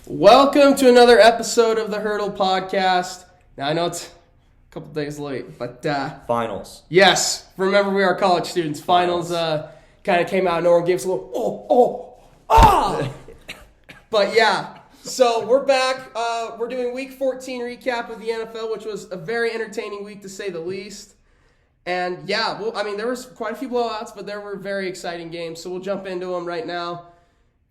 Welcome to another episode of the Hurdle Podcast. Now, I know it's a couple days late, but... Finals. Yes. Remember, we are college students. Finals kind of came out of nowhere and gave us a little, But, yeah. So, we're back. We're doing Week 14 recap of the NFL, which was a very entertaining week, to say the least. And, yeah, there was quite a few blowouts, but there were very exciting games, so we'll jump into them right now.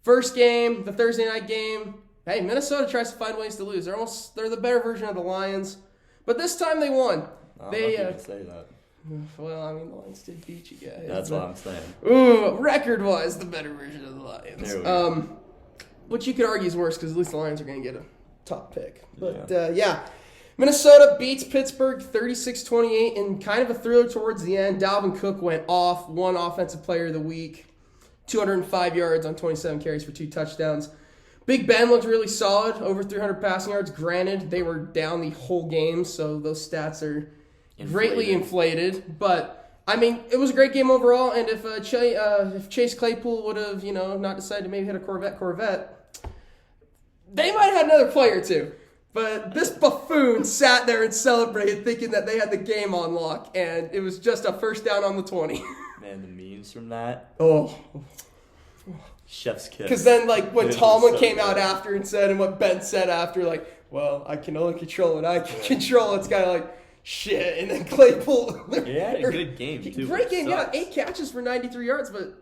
First game, the Thursday night game. Hey, Minnesota tries to find ways to lose. They're the better version of the Lions. But this time they won. I'm not going to say that. Well, the Lions did beat you guys. That's what I'm saying. Ooh, record-wise, the better version of the Lions. There we go. Which you could argue is worse because at least the Lions are going to get a top pick. But, Minnesota beats Pittsburgh 36-28 in kind of a thriller towards the end. Dalvin Cook went off, won Offensive Player of the Week, 205 yards on 27 carries for 2 touchdowns. Big Ben looked really solid, over 300 passing yards. Granted, they were down the whole game, so those stats are greatly inflated. But, it was a great game overall, and if Chase Claypool would have, not decided to maybe hit a Corvette, they might have had another player or two. But this buffoon sat there and celebrated thinking that they had the game on lock, and it was just a first down on the 20. Man, the memes from that. Oh. Chef's kiss. Because then, when Tomlin came out after and said, and what Ben said after, I can only control what I can control. It's kind of like, shit. And then Claypool. Yeah, a good game, too. Great game, yeah. 8 catches for 93 yards, but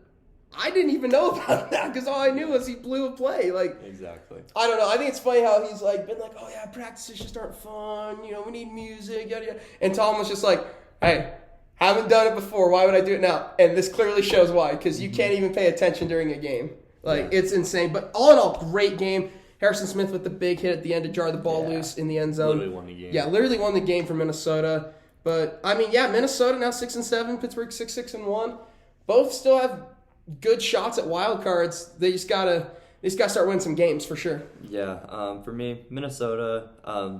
I didn't even know about that because all I knew was he blew a play. Exactly. I don't know. I think it's funny how he's been oh, yeah, practices just aren't fun. We need music, yada, yada. And Tomlin's just hey, haven't done it before. Why would I do it now? And this clearly shows why, because you can't even pay attention during a game. It's insane. But all in all, great game. Harrison Smith with the big hit at the end to jar the ball loose in the end zone. Literally won the game. Yeah, literally won the game for Minnesota. But, Minnesota now 6-7, Pittsburgh 6-1. Both still have good shots at wild cards. They just gotta start winning some games for sure. Yeah, for me, Minnesota,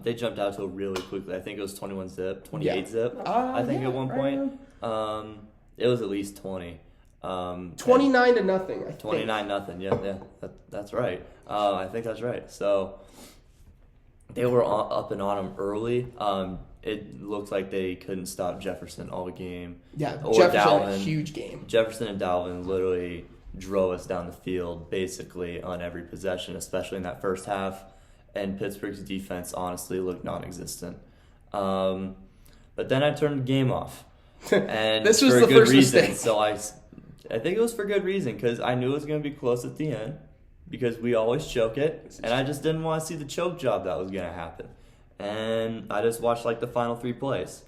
they jumped out to really quickly. I think it was 28 zip. I think at one point. It was at least 20. 29-0, I think. 29-0. Yeah, that's right. I think that's right. So they were up and on them early. It looked like they couldn't stop Jefferson all game. Yeah, or Jefferson Dalvin. had a huge game. Jefferson and Dalvin literally drove us down the field basically on every possession, especially in that first half. And Pittsburgh's defense honestly looked non-existent. But then I turned the game off. And this was for the a good first reason. mistake. So I think it was for good reason because I knew it was going to be close at the end because we always choke it. And I just didn't want to see the choke job that was going to happen. And I just watched the final 3 plays.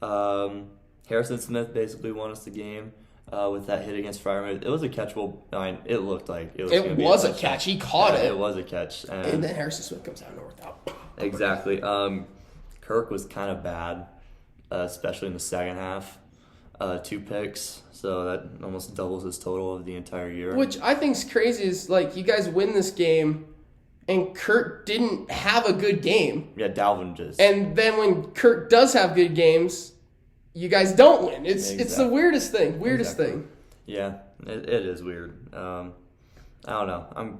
Harrison Smith basically won us the game with that hit against Fryermuth. It was a catchable. It looked like it was. It was a catch. He caught it. It was a catch. And then Harrison Smith comes out and worked out. Exactly. Kirk was kind of bad, especially in the second half. 2 picks, so that almost doubles his total of the entire year. Which I think is crazy is, you guys win this game, and Kurt didn't have a good game. Yeah, Dalvin just. And then when Kurt does have good games, you guys don't win. It's the weirdest thing. Thing. Yeah, it is weird. I don't know.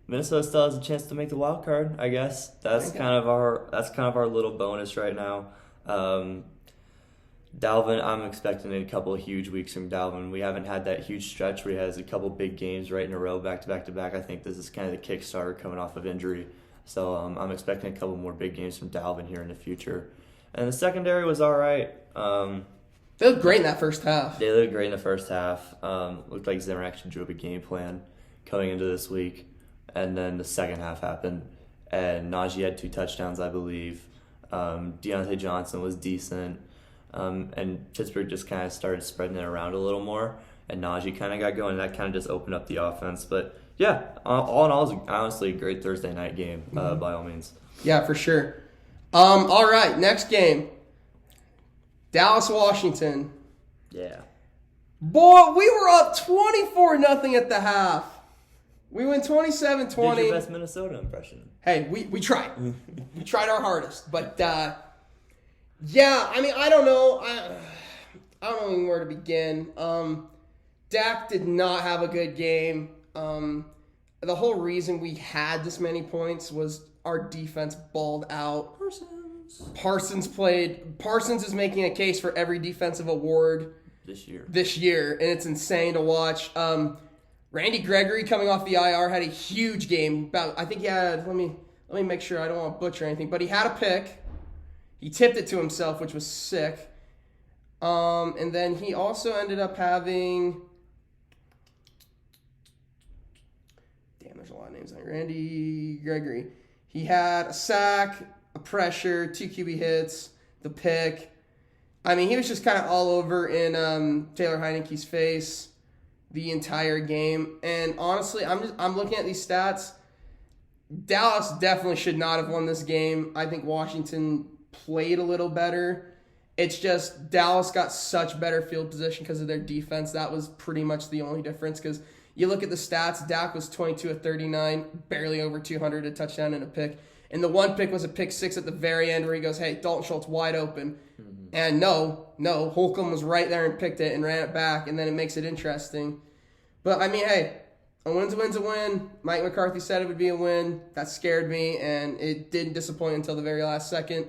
Minnesota still has a chance to make the wild card, I guess. That's kind of our little bonus right now. Dalvin, I'm expecting a couple of huge weeks from Dalvin. We haven't had that huge stretch where he has a couple big games right in a row, back to back to back. I think this is kind of the Kickstarter coming off of injury. So I'm expecting a couple more big games from Dalvin here in the future. And the secondary was all right. They looked great in that first half. They looked great in the first half. Looked like Zimmer actually drew up a game plan coming into this week. And then the second half happened. And Najee had 2 touchdowns, I believe. Deontay Johnson was decent. And Pittsburgh just kind of started spreading it around a little more, and Najee kind of got going. That kind of just opened up the offense. But yeah, all in all, it was honestly a great Thursday night game by all means. Yeah, for sure. All right, next game, Dallas, Washington. Yeah. Boy, we were up 24-0 at the half. We went 27-20. Did your best Minnesota impression? Hey, we tried. We tried our hardest, but. Yeah, I don't know. I don't know even where to begin. Dak did not have a good game. the whole reason we had this many points was our defense balled out. Parsons is making a case for every defensive award this year, and it's insane to watch. Randy Gregory coming off the IR had a huge game. I think he had, let me make sure I don't want to butcher anything, but he had a pick. He tipped it to himself, which was sick. And then he also ended up having, there's a lot of names on Randy Gregory. He had a sack, a pressure, 2 QB hits, the pick. I mean, he was just kind of all over in Taylor Heineke's face the entire game. And honestly, I'm looking at these stats. Dallas definitely should not have won this game. I think Washington played a little better. It's just Dallas got such better field position because of their defense. That was pretty much the only difference, because you look at the stats, Dak was 22 of 39, barely over 200, a touchdown and a pick. And the one pick was a pick six at the very end where he goes, hey, Dalton Schultz wide open. Mm-hmm. And no, Holcomb was right there and picked it and ran it back, and then it makes it interesting. But, I mean, hey, a win's a win. Mike McCarthy said it would be a win. That scared me, and it didn't disappoint until the very last second.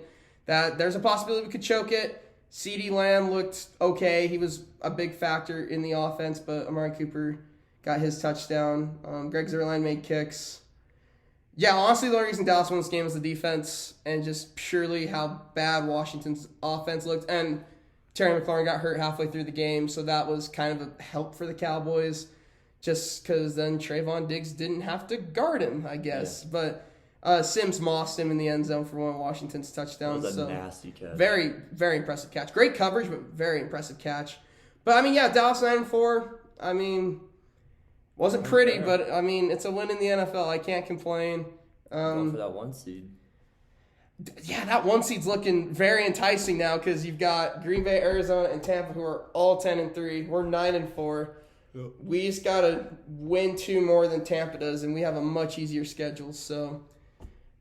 That there's a possibility we could choke it. CeeDee Lamb looked okay. He was a big factor in the offense, but Amari Cooper got his touchdown. Greg Zuerlein made kicks. Yeah, honestly, the only reason Dallas won this game was the defense and just purely how bad Washington's offense looked. And Terry McLaurin got hurt halfway through the game, so that was kind of a help for the Cowboys, just because then Trayvon Diggs didn't have to guard him, I guess. Yeah. But Sims mossed him in the end zone for one of Washington's touchdowns. That was a nasty catch. Very, very impressive catch. Great coverage, but very impressive catch. But, I mean, yeah, Dallas 9-4. I mean, wasn't pretty, but, I mean, it's a win in the NFL. I can't complain. Going for that 1 seed. Yeah, that 1 seed's looking very enticing now, because you've got Green Bay, Arizona, and Tampa, who are all 10-3. We're 9-4. Yep. We just got to win 2 more than Tampa does, and we have a much easier schedule. So,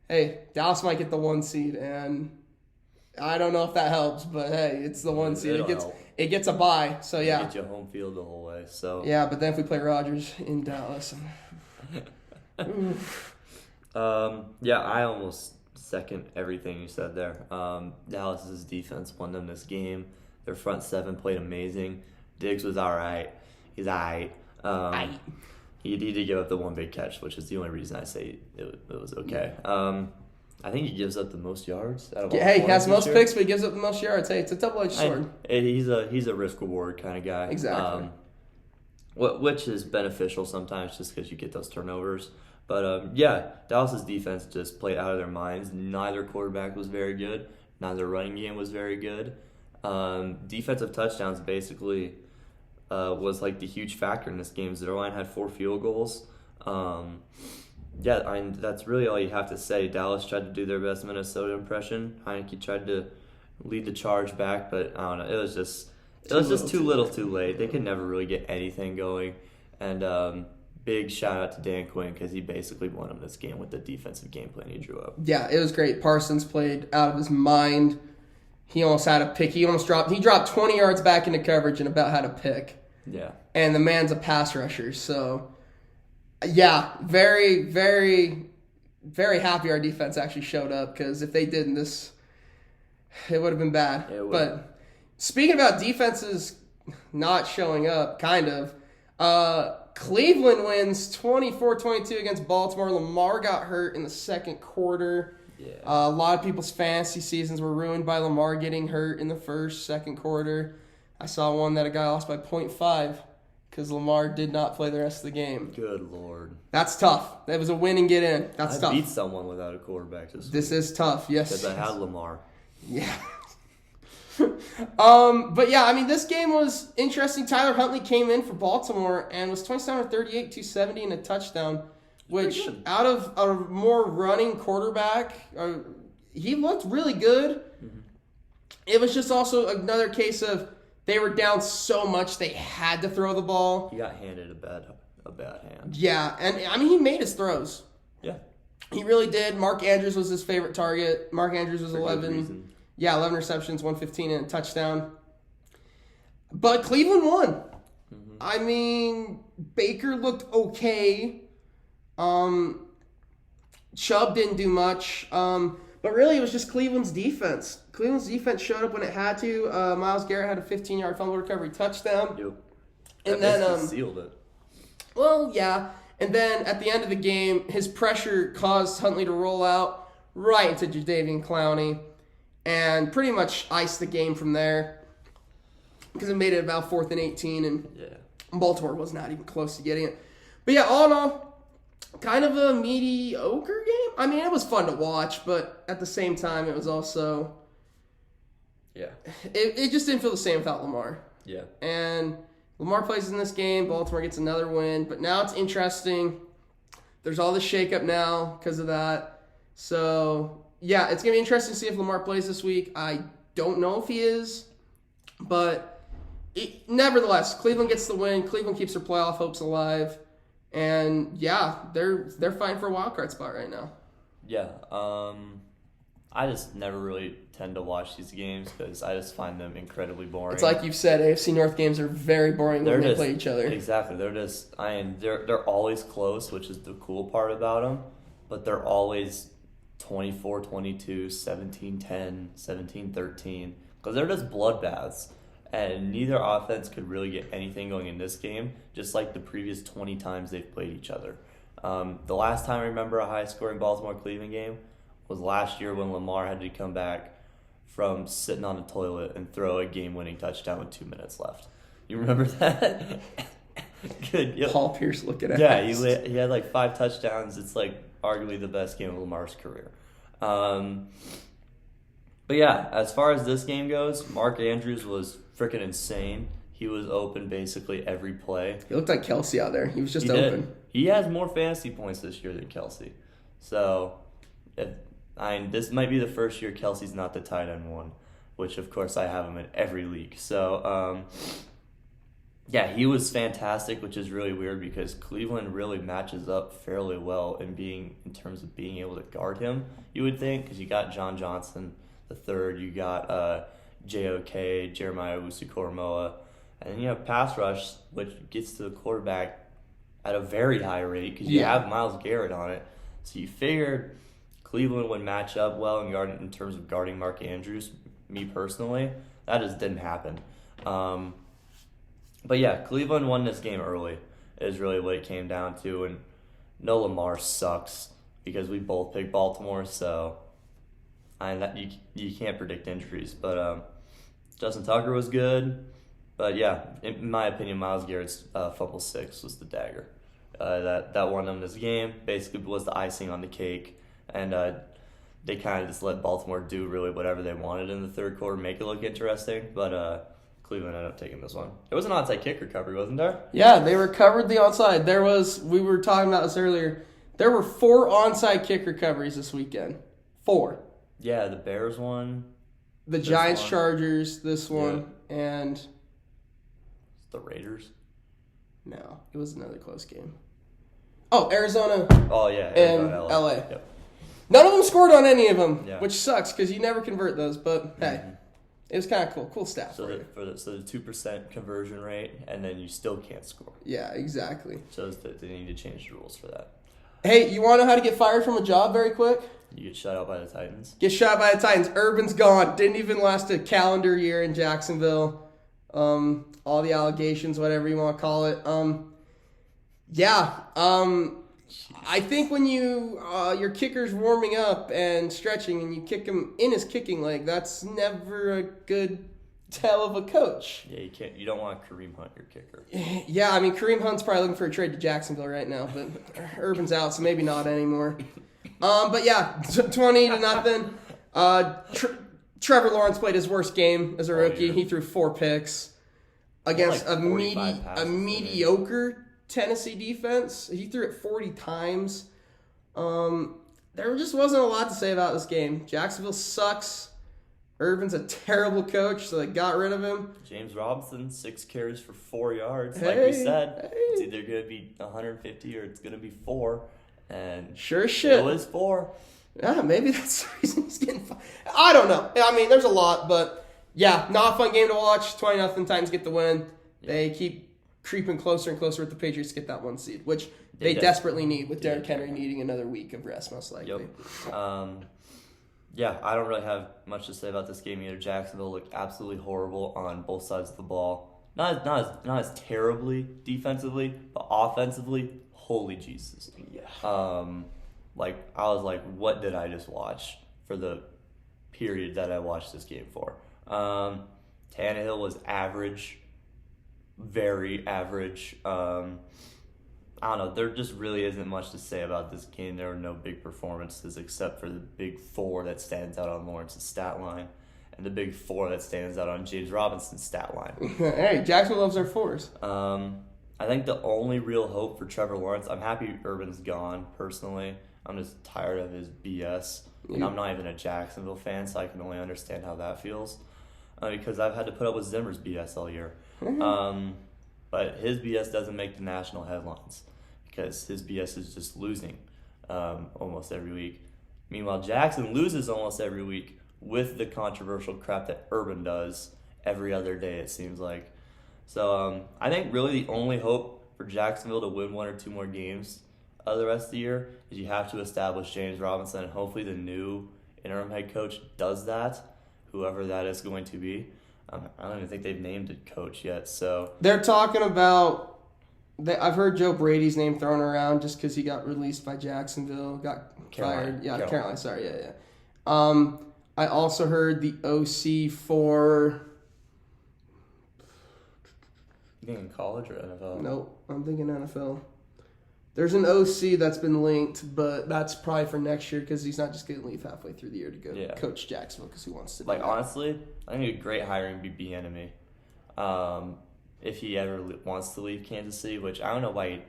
hey, Dallas might get the 1 seed, and I don't know if that helps, but hey, it's the 1 seed. It gets a bye, so yeah. Get you home field the whole way. So yeah, but then if we play Rodgers in Dallas, yeah, I almost second everything you said there. Dallas's defense won them this game. Their front seven played amazing. Diggs was all right. He's all right. He did give up the one big catch, which is the only reason I say it was okay. I think he gives up the most yards out of all. Hey, he has most picks, but he gives up the most yards. Hey, it's a double-edged sword. He's a risk-reward kind of guy. Exactly. Which is beneficial sometimes just because you get those turnovers. But, yeah, Dallas's defense just played out of their minds. Neither quarterback was very good. Neither running game was very good. Defensive touchdowns basically was like the huge factor in this game. Zuerlein had 4 field goals. Yeah, I mean, that's really all you have to say. Dallas tried to do their best Minnesota impression. Heineke tried to lead the charge back, but I don't know. It was just too little, too late. They could never really get anything going. And big shout out to Dan Quinn, because he basically won him this game with the defensive game plan he drew up. Yeah, it was great. Parsons played out of his mind. He almost had a pick. He dropped 20 yards back into coverage and about had a pick. Yeah. And the man's a pass rusher, so yeah, very, very, very happy our defense actually showed up, because if they didn't, it would have been bad. But speaking about defenses not showing up, kind of, Cleveland wins 24-22 against Baltimore. Lamar got hurt in the second quarter. Yeah. A lot of people's fantasy seasons were ruined by Lamar getting hurt in the second quarter. I saw one that a guy lost by 0.5 because Lamar did not play the rest of the game. Good Lord. That's tough. That was a win and get in. That's tough. I beat someone without a quarterback this is tough, yes. Because I had Lamar. Yeah. But yeah, I mean, this game was interesting. Tyler Huntley came in for Baltimore and was 27 of 38, 270 and a touchdown, which out of a more running quarterback, he looked really good. Mm-hmm. It was just also another case of they were down so much they had to throw the ball. He got handed a bad hand. Yeah, and I mean, he made his throws. Yeah. He really did. Mark Andrews was his favorite target. Mark Andrews was 11. Yeah, 11 receptions, 115 and a touchdown. But Cleveland won. Mm-hmm. I mean, Baker looked okay. Chubb didn't do much. But really, it was just Cleveland's defense. Cleveland's defense showed up when it had to. Myles Garrett had a 15-yard fumble recovery touchdown. Yep. And that then sealed it. Well, yeah. And then at the end of the game, his pressure caused Huntley to roll out right into Jadeveon Clowney and pretty much iced the game from there because it made it about 4th and 18, and Baltimore was not even close to getting it. But yeah, all in all, kind of a mediocre game. I mean, it was fun to watch, but at the same time, it was also... Yeah. It just didn't feel the same without Lamar. Yeah. And Lamar plays in this game. Baltimore gets another win. But now it's interesting. There's all this shakeup now because of that. So, yeah, it's going to be interesting to see if Lamar plays this week. I don't know if he is. But nevertheless, Cleveland gets the win. Cleveland keeps their playoff hopes alive. And, yeah, they're fighting for a wild card spot right now. Yeah. I just never really tend to watch these games because I just find them incredibly boring. It's like you've said, AFC North games are very boring when they play each other. Exactly. They're always close, which is the cool part about them, but they're always 24-22, 17-10, 17-13, because they're just bloodbaths, and neither offense could really get anything going in this game, just like the previous 20 times they've played each other. The last time I remember a high-scoring Baltimore-Cleveland game was last year when Lamar had to come back from sitting on the toilet and throw a game-winning touchdown with 2 minutes left. You remember that? Good. Yep. Paul Pierce looking at us. Yeah, he had like 5 touchdowns. It's like arguably the best game of Lamar's career. But yeah, as far as this game goes, Mark Andrews was freaking insane. He was open basically every play. He looked like Kelsey out there. He was just open. He has more fantasy points this year than Kelsey. So... this might be the first year Kelsey's not the tight end one, which of course I have him in every league. So, yeah, he was fantastic, which is really weird because Cleveland really matches up fairly well in terms of being able to guard him, you would think, because you got John Johnson the third, you got JOK, Jeremiah Owusu-Koramoah, and then you have pass rush, which gets to the quarterback at a very high rate because you have Myles Garrett on it. So you figured Cleveland would match up well in terms of guarding Mark Andrews. Me personally, that just didn't happen. But yeah, Cleveland won this game early is really what it came down to. And no, Lamar sucks because we both picked Baltimore, so you can't predict injuries. But Justin Tucker was good. But yeah, in my opinion, Myles Garrett's fumble 6 was the dagger. That won them this game. Basically was the icing on the cake. And they kind of just let Baltimore do really whatever they wanted in the third quarter, make it look interesting. But Cleveland ended up taking this one. There was an onside kick recovery, wasn't there? Yeah, they recovered the onside. We were talking about this earlier. There were 4 onside kick recoveries this weekend. 4. Yeah, the Bears one. The Giants, one. Chargers, this one, and... The Raiders? No, it was another close game. Oh, Arizona. Oh, yeah. And LA. Yep. None of them scored on any of them, yeah. Which sucks because you never convert those. But hey, it was kind of cool. Cool stat. So the 2% conversion rate, and then you still can't score. Yeah, exactly. Shows that they need to change the rules for that. Hey, you want to know how to get fired from a job very quick? You get shut out by the Titans. Get shut by the Titans. Urban's gone. Didn't even last a calendar year in Jacksonville. All the allegations, whatever you want to call it. I think when your kicker's warming up and stretching and you kick him in his kicking leg, that's never a good tell of a coach. Yeah, you don't want Kareem Hunt, your kicker. Yeah, I mean, Kareem Hunt's probably looking for a trade to Jacksonville right now, but Urban's out, so maybe not anymore. But yeah, 20-0. Trevor Lawrence played his worst game as a rookie. Yeah. He threw 4 picks against a mediocre Tennessee defense. He threw it 40 times. There just wasn't a lot to say about this game. Jacksonville sucks. Urban's a terrible coach, so they got rid of him. James Robinson, 6 carries for 4 yards. Like we said, it's either going to be 150 or it's going to be 4. And sure as shit. It was 4. Yeah, maybe that's the reason he's getting fired. I don't know. I mean, there's a lot, but yeah, not a fun game to watch. 20-0 Titans get the win. They keep creeping closer and closer with the Patriots to get that 1 seed, which they desperately need, with Derrick Henry needing another week of rest, most likely. Yep. Yeah, I don't really have much to say about this game either. Jacksonville looked absolutely horrible on both sides of the ball. Not as terribly defensively, but offensively, holy Jesus. Yeah. I was like, what did I just watch for the period that I watched this game for? Tannehill was average, very average. I don't know. There just really isn't much to say about this game. There were no big performances except for the big four that stands out on Lawrence's stat line and the big four that stands out on James Robinson's stat line. Hey, Jacksonville loves their fours. I think the only real hope for Trevor Lawrence, I'm happy Urban's gone, personally. I'm just tired of his BS. And I'm not even a Jacksonville fan, so I can only understand how that feels. Because I've had to put up with Zimmer's BS all year. But his BS doesn't make the national headlines because his BS is just losing almost every week. Meanwhile, Jackson loses almost every week with the controversial crap that Urban does every other day, it seems like. So I think really the only hope for Jacksonville to win one or two more games the rest of the year is you have to establish James Robinson, and hopefully the new interim head coach does that, whoever that is going to be. I don't even think they've named a coach yet. So they're talking about. I've heard Joe Brady's name thrown around just because he got released by Jacksonville, got fired. Yeah, Carolina. Sorry, yeah. I also heard the OC for. You thinking college or NFL? Nope, I'm thinking NFL. There's an OC that's been linked, but that's probably for next year because he's not just going to leave halfway through the year to go coach Jacksonville because he wants to. Like, honestly, I think a great hiring would be Bieniemy. If he ever wants to leave Kansas City, which I don't know why.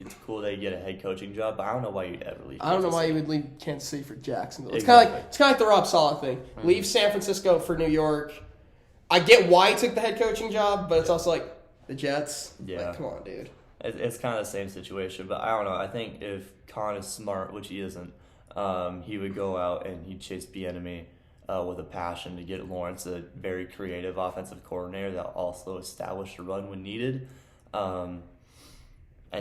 It's cool that you get a head coaching job, but I don't know why you'd ever leave. I don't know why you would leave Kansas City for Jacksonville. It's kind of like the Rob Saleh thing. Mm-hmm. Leave San Francisco for New York. I get why he took the head coaching job, but it's also like the Jets. Yeah, like, come on, dude. It's kind of the same situation, but I don't know. I think if Khan is smart, which he isn't, he would go out and he'd chase Bieniemy with a passion to get Lawrence a very creative offensive coordinator that also established a run when needed. And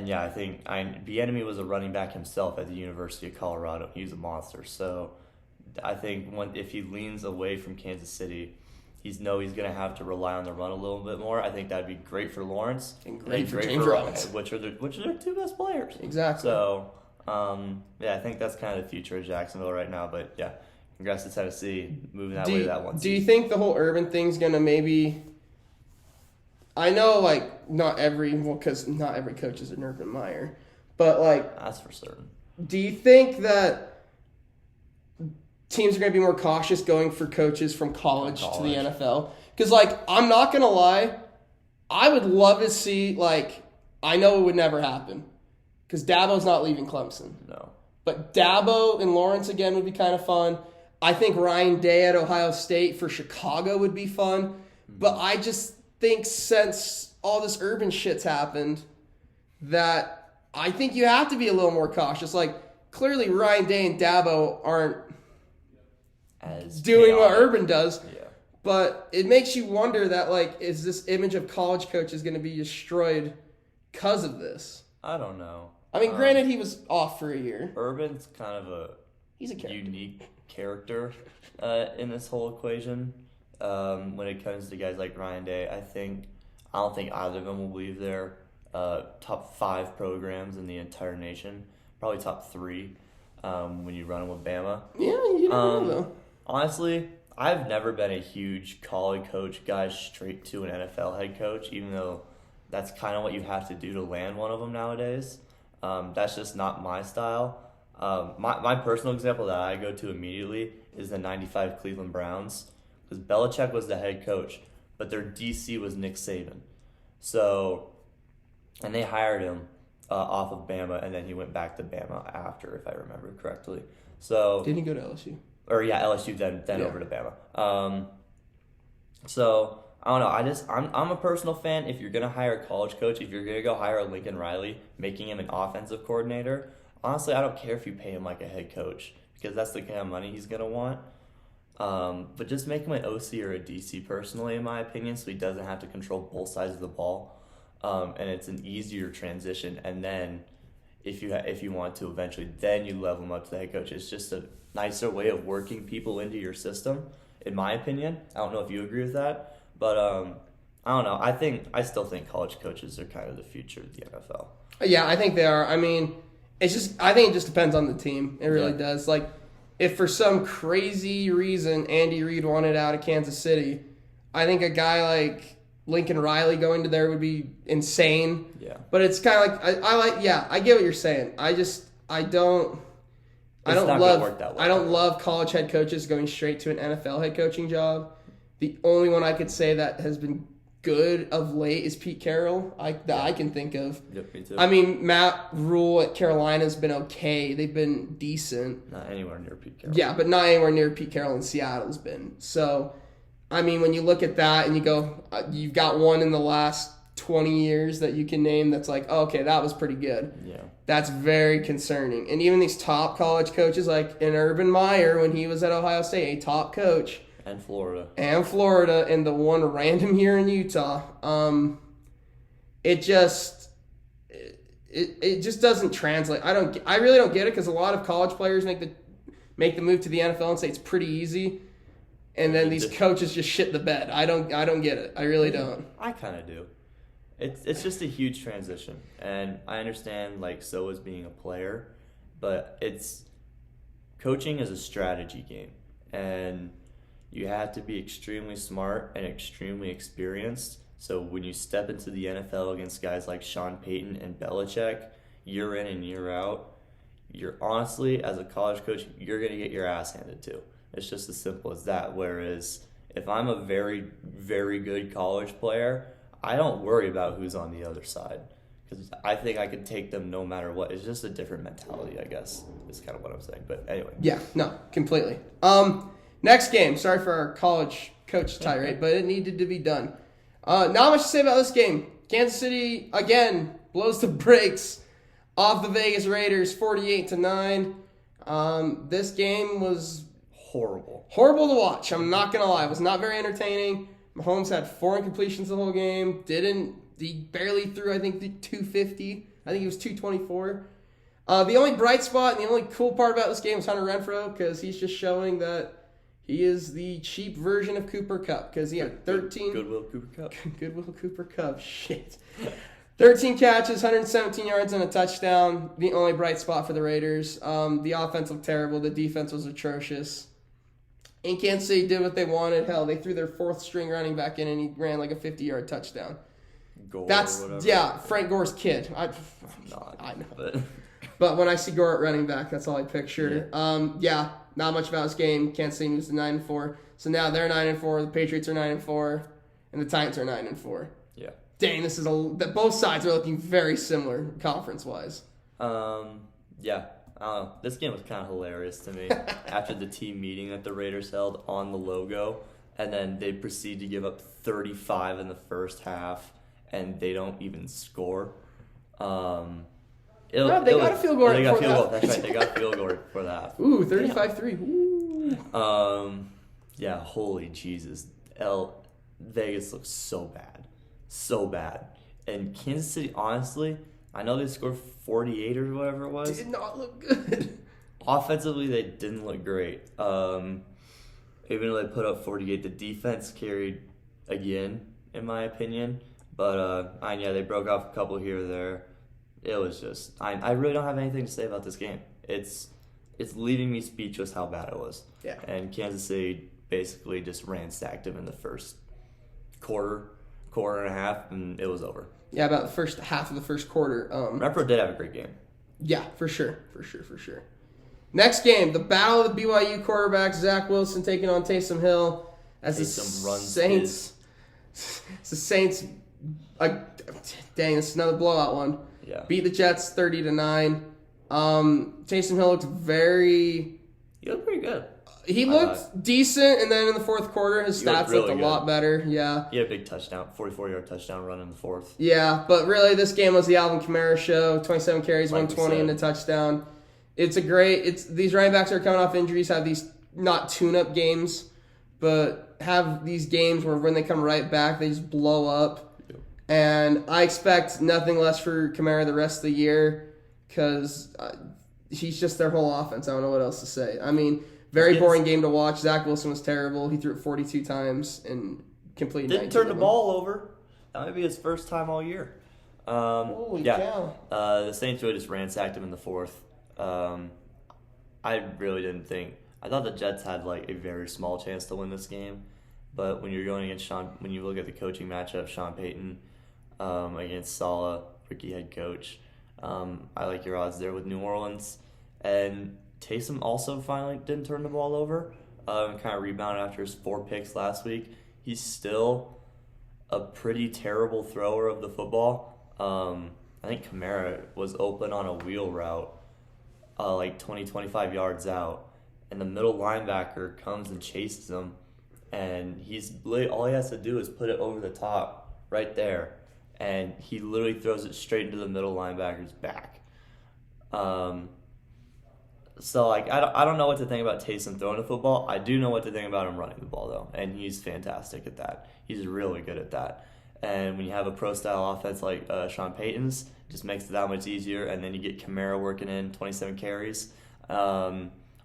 yeah, I think Bieniemy was a running back himself at the University of Colorado. He was a monster. So I think if he leans away from Kansas City, he's going to have to rely on the run a little bit more. I think that'd be great for Lawrence and great for James Robinson, which are their two best players. Exactly. So I think that's kind of the future of Jacksonville right now. But yeah, congrats to Tennessee moving that way that one. Do you think the whole Urban thing's gonna maybe? I know, like, because not every coach is an Urban Meyer, but like that's for certain. Do you think that teams are going to be more cautious going for coaches from college to the NFL? Because, like, I'm not going to lie, I would love to see, like, I know it would never happen because Dabo's not leaving Clemson. No. But Dabo and Lawrence again would be kind of fun. I think Ryan Day at Ohio State for Chicago would be fun. Mm-hmm. But I just think since all this Urban shit's happened that I think you have to be a little more cautious. Like, clearly Ryan Day and Dabo aren't as doing what Urban does. Yeah. But it makes you wonder that, like, is this image of college coaches going to be destroyed because of this? I don't know. I mean, granted, he was off for a year. Urban's kind of he's a unique character in this whole equation. When it comes to guys like Ryan Day, I don't think either of them will leave their top 5 programs in the entire nation. Probably top 3 when you run them with Bama. Yeah, you don't know, though. Honestly, I've never been a huge college coach guy straight to an NFL head coach, even though that's kind of what you have to do to land one of them nowadays. That's just not my style. My personal example that I go to immediately is the 95 Cleveland Browns, because Belichick was the head coach, but their DC was Nick Saban. So, and they hired him off of Bama, and then he went back to Bama after, if I remember correctly. So didn't he go to LSU? Or yeah, LSU then over to Bama. So I don't know. I'm a personal fan. If you're gonna hire a college coach, if you're gonna go hire a Lincoln Riley, making him an offensive coordinator, honestly, I don't care if you pay him like a head coach because that's the kind of money he's gonna want. But just make him an OC or a DC, personally, in my opinion, so he doesn't have to control both sides of the ball, and it's an easier transition. And then if you want to eventually, then you level them up to the head coach. It's just a nicer way of working people into your system, in my opinion. I don't know if you agree with that, but I don't know. I still think college coaches are kind of the future of the NFL. Yeah, I think they are. I mean, I think it just depends on the team. It really does. Like, if for some crazy reason Andy Reid wanted out of Kansas City, I think a guy like Lincoln Riley going to there would be insane. Yeah. But it's kind of like I get what you're saying. I don't love college head coaches going straight to an NFL head coaching job. The only one I could say that has been good of late is Pete Carroll, I can think of. Yep, me too. I mean, Matt Rule at Carolina's been okay. They've been decent. Not anywhere near Pete Carroll. Yeah, but not anywhere near Pete Carroll in Seattle's been. So, I mean, when you look at that and you go, you've got one in the last 20 years that you can name that's like, oh, okay, that was pretty good. Yeah. That's very concerning. And even these top college coaches, like in Urban Meyer when he was at Ohio State, a top coach. And Florida. And the one random here in Utah. It just doesn't translate. I really don't get it because a lot of college players make the move to the NFL and say it's pretty easy, and then these coaches just shit the bed. I don't get it. I really don't. I kind of do. It's just a huge transition, and I understand so is being a player, but coaching is a strategy game, and you have to be extremely smart and extremely experienced. So when you step into the NFL against guys like Sean Payton and Belichick, year in and year out, you're honestly, as a college coach, you're going to get your ass handed to. It's just as simple as that. Whereas if I'm a very, very good college player, I don't worry about who's on the other side because I think I could take them no matter what. It's just a different mentality, I guess, is kind of what I'm saying. But anyway. Yeah, no, completely. Next game. Sorry for our college coach tirade, but it needed to be done. Not much to say about this game. Kansas City, again, blows the brakes off the Vegas Raiders 48-9. This game was horrible to watch. I'm not going to lie. It was not very entertaining. Mahomes had 4 incompletions the whole game. He barely threw, I think, 250. I think he was 224. The only bright spot and the only cool part about this game was Hunter Renfrow because he's just showing that he is the cheap version of Cooper Kupp because he had 13... Goodwill Cooper Kupp. Goodwill Cooper Kupp. Shit. 13 catches, 117 yards, and a touchdown. The only bright spot for the Raiders. The offense looked terrible. The defense was atrocious. And Kansas City did what they wanted. Hell, they threw their 4th-string running back in, and he ran like a 50-yard touchdown. Gore That's, or whatever. yeah, Frank Gore's kid. I know. But when I see Gore at running back, that's all I picture. Yeah. Not much about this game. Kansas City moves to 9-4. So now they're 9-4. The Patriots are 9-4, and the Titans are 9-4. Yeah. Dang, this is both sides are looking very similar conference-wise. Yeah. I don't know. This game was kind of hilarious to me. After the team meeting that the Raiders held on the logo, and then they proceed to give up 35 in the first half, and they don't even score. They got a field goal before that. That's right. They got a field goal before that. Ooh, 35-3. Ooh. Yeah, holy Jesus. Vegas looks so bad. So bad. And Kansas City, honestly, I know they scored 48 or whatever it was. Did not look good. Offensively, they didn't look great. Even though they put up 48, the defense carried again, in my opinion. But, they broke off a couple here or there. It was just, I really don't have anything to say about this game. It's leaving me speechless how bad it was. Yeah. And Kansas City basically just ransacked him in the first quarter and a half, and it was over. Yeah, about the first half of the first quarter. Renfrow did have a great game. Yeah, for sure. Next game, the battle of the BYU quarterbacks, Zach Wilson taking on Taysom Hill as the Saints. The Saints, dang, this is another blowout one. Yeah. Beat the Jets 30-9. Taysom Hill looked He looked pretty good. He looked decent, and then in the fourth quarter, his stats looked a lot better. Yeah. He had a big touchdown, 44-yard touchdown run in the fourth. Yeah, but really, this game was the Alvin Kamara show. 27 carries, 120, and a touchdown. These running backs are coming off injuries, have these not tune-up games, but have these games where when they come right back, they just blow up. And I expect nothing less for Kamara the rest of the year. because he's just their whole offense. I don't know what else to say. I mean, very boring game to watch. Zach Wilson was terrible. He threw it 42 times and completed 19 Didn't turn the of them. ball over. That might be his first time all year. Holy cow. The Saints really just ransacked him in the fourth. I really didn't think. I thought the Jets had like a very small chance to win this game, but when you're going against when you look at the coaching matchup, Sean Payton against Saleh, rookie head coach, I like your odds there with New Orleans. And Taysom also finally didn't turn the ball over. Kind of rebounded after his 4 picks last week. He's still a pretty terrible thrower of the football. I think Kamara was open on a wheel route, like 20, 25 yards out, and the middle linebacker comes and chases him, and all he has to do is put it over the top right there, and he literally throws it straight into the middle linebacker's back. So like I don't know what to think about Taysom throwing the football. I do know what to think about him running the ball though, and he's fantastic at that. He's really good at that. And when you have a pro-style offense like Sean Payton's, it just makes it that much easier. And then you get Kamara working in 27 carries,